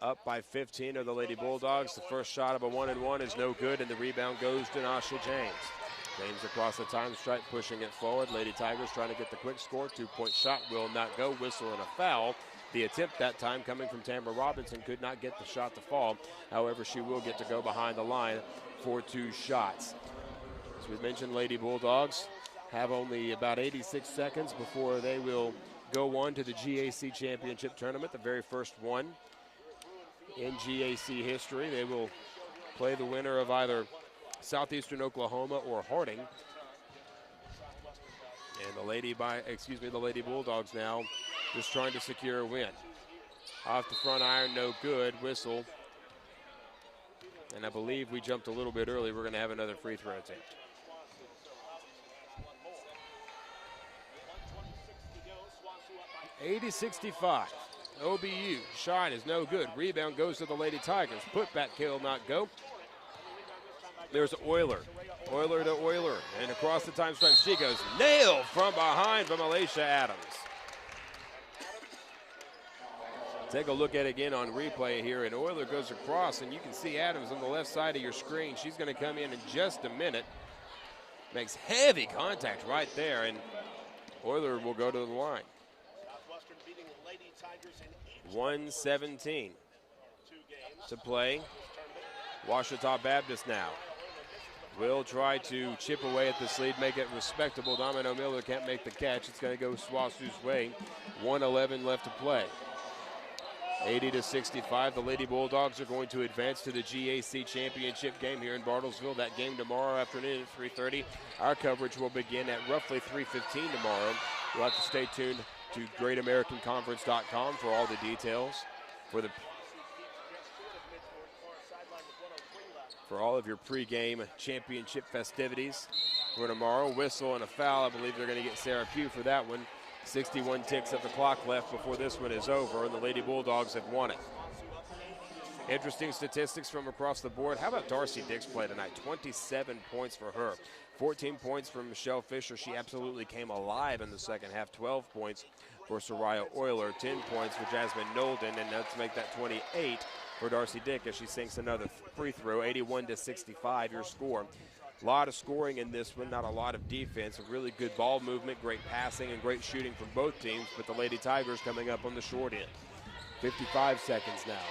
Up by 15 are the Lady Bulldogs. The first shot of a 1-and-1 is no good, and the rebound goes to Nasha James. James across the time stripe, pushing it forward. Lady Tigers trying to get the quick score. 2-point shot will not go. Whistle and a foul. The attempt that time coming from Tamara Robinson could not get the shot to fall. However, she will get to go behind the line for 2 shots. As we mentioned, Lady Bulldogs have only about 86 seconds before they will go on to the GAC Championship Tournament, the very first one in GAC history. They will play the winner of either Southeastern Oklahoma or Harding. And the Lady Bulldogs now just trying to secure a win. Off the front iron, no good. Whistle. And I believe we jumped a little bit early. We're going to have another free throw attempt. 80-65. OBU shot is no good. Rebound goes to the Lady Tigers. Putback kill not go. There's Euler. Euler to Euler. And across the time stripe she goes. Nailed from behind from Alicia Adams. Take a look at it again on replay here. And Euler goes across, and you can see Adams on the left side of your screen. She's going to come in just a minute. Makes heavy contact right there, and Euler will go to the line. 1:17 to play. Ouachita Baptist now will try to chip away at this lead, make it respectable. Domino Miller can't make the catch. It's going to go SWOSU's way. 1:11 left to play. 80-65. The Lady Bulldogs are going to advance to the GAC Championship game here in Bartlesville. That game tomorrow afternoon at 3:30. Our coverage will begin at roughly 3:15 tomorrow. You'll have to stay tuned to GreatAmericanConference.com for all the details. For all of your pregame championship festivities for tomorrow. Whistle and a foul. I believe they're going to get Sarah Pugh for that one. 61 ticks of the clock left before this one is over, and the Lady Bulldogs have won it. Interesting statistics from across the board. How about Darcy Dick's play tonight? 27 points for her. 14 points from Michelle Fisher. She absolutely came alive in the second half. 12 points for Soraya Euler. 10 points for Jasmine Nolden, and let's make that 28 for Darcy Dick as she sinks another free throw. 81-65 your score. A lot of scoring in this one, not a lot of defense. A really good ball movement, great passing, and great shooting from both teams, but the Lady Tigers coming up on the short end. 55 seconds now.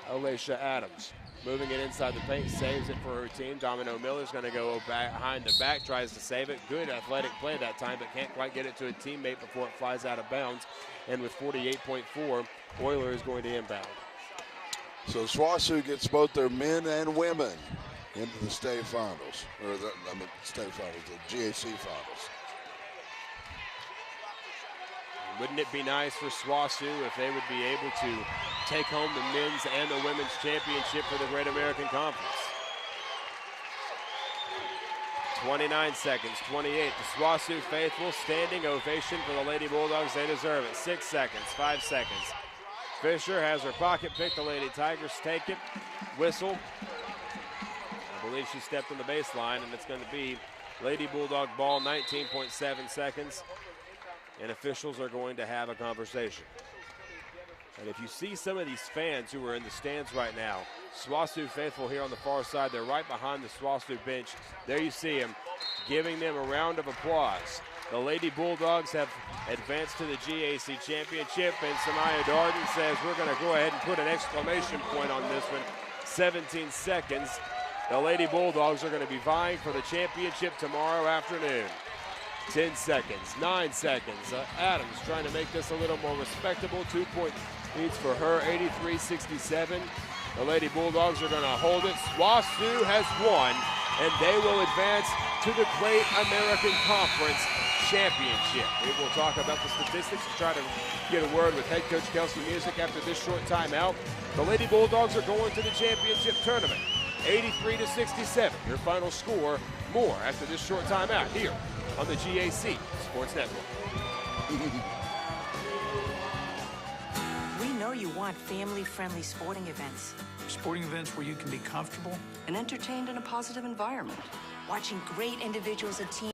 Alicia Adams moving it inside the paint, saves it for her team. Domino Miller's going to go behind the back, tries to save it. Good athletic play that time, but can't quite get it to a teammate before it flies out of bounds. And with 48.4, Euler is going to inbound. So SWOSU gets both their men and women into the state finals, the GAC finals. Wouldn't it be nice for SWOSU if they would be able to take home the men's and the women's championship for the Great American Conference? 29 seconds, 28. The SWOSU faithful standing ovation for the Lady Bulldogs. They deserve it. 6 seconds, 5 seconds. Fisher has her pocket pick. The Lady Tigers take it. Whistle. I believe she stepped on the baseline, and it's going to be Lady Bulldog ball, 19.7 seconds. And officials are going to have a conversation. And if you see some of these fans who are in the stands right now, SWOSU faithful here on the far side, they're right behind the SWOSU bench. There you see them, giving them a round of applause. The Lady Bulldogs have advanced to the GAC Championship, and Samaya Darden says we're going to go ahead and put an exclamation point on this one. 17 seconds. The Lady Bulldogs are going to be vying for the championship tomorrow afternoon. 10 seconds, 9 seconds. Adams trying to make this a little more respectable. 2-point leads for her, 83-67. The Lady Bulldogs are going to hold it. SWOSU has won, and they will advance to the Great American Conference Championship. We will talk about the statistics and try to get a word with head coach Kelsey Music after this short timeout. The Lady Bulldogs are going to the championship tournament. 83-67, your final score. More after this short timeout here on the GAC Sports Network. We know you want family-friendly sporting events. Sporting events where you can be comfortable and entertained in a positive environment. Watching great individuals and teams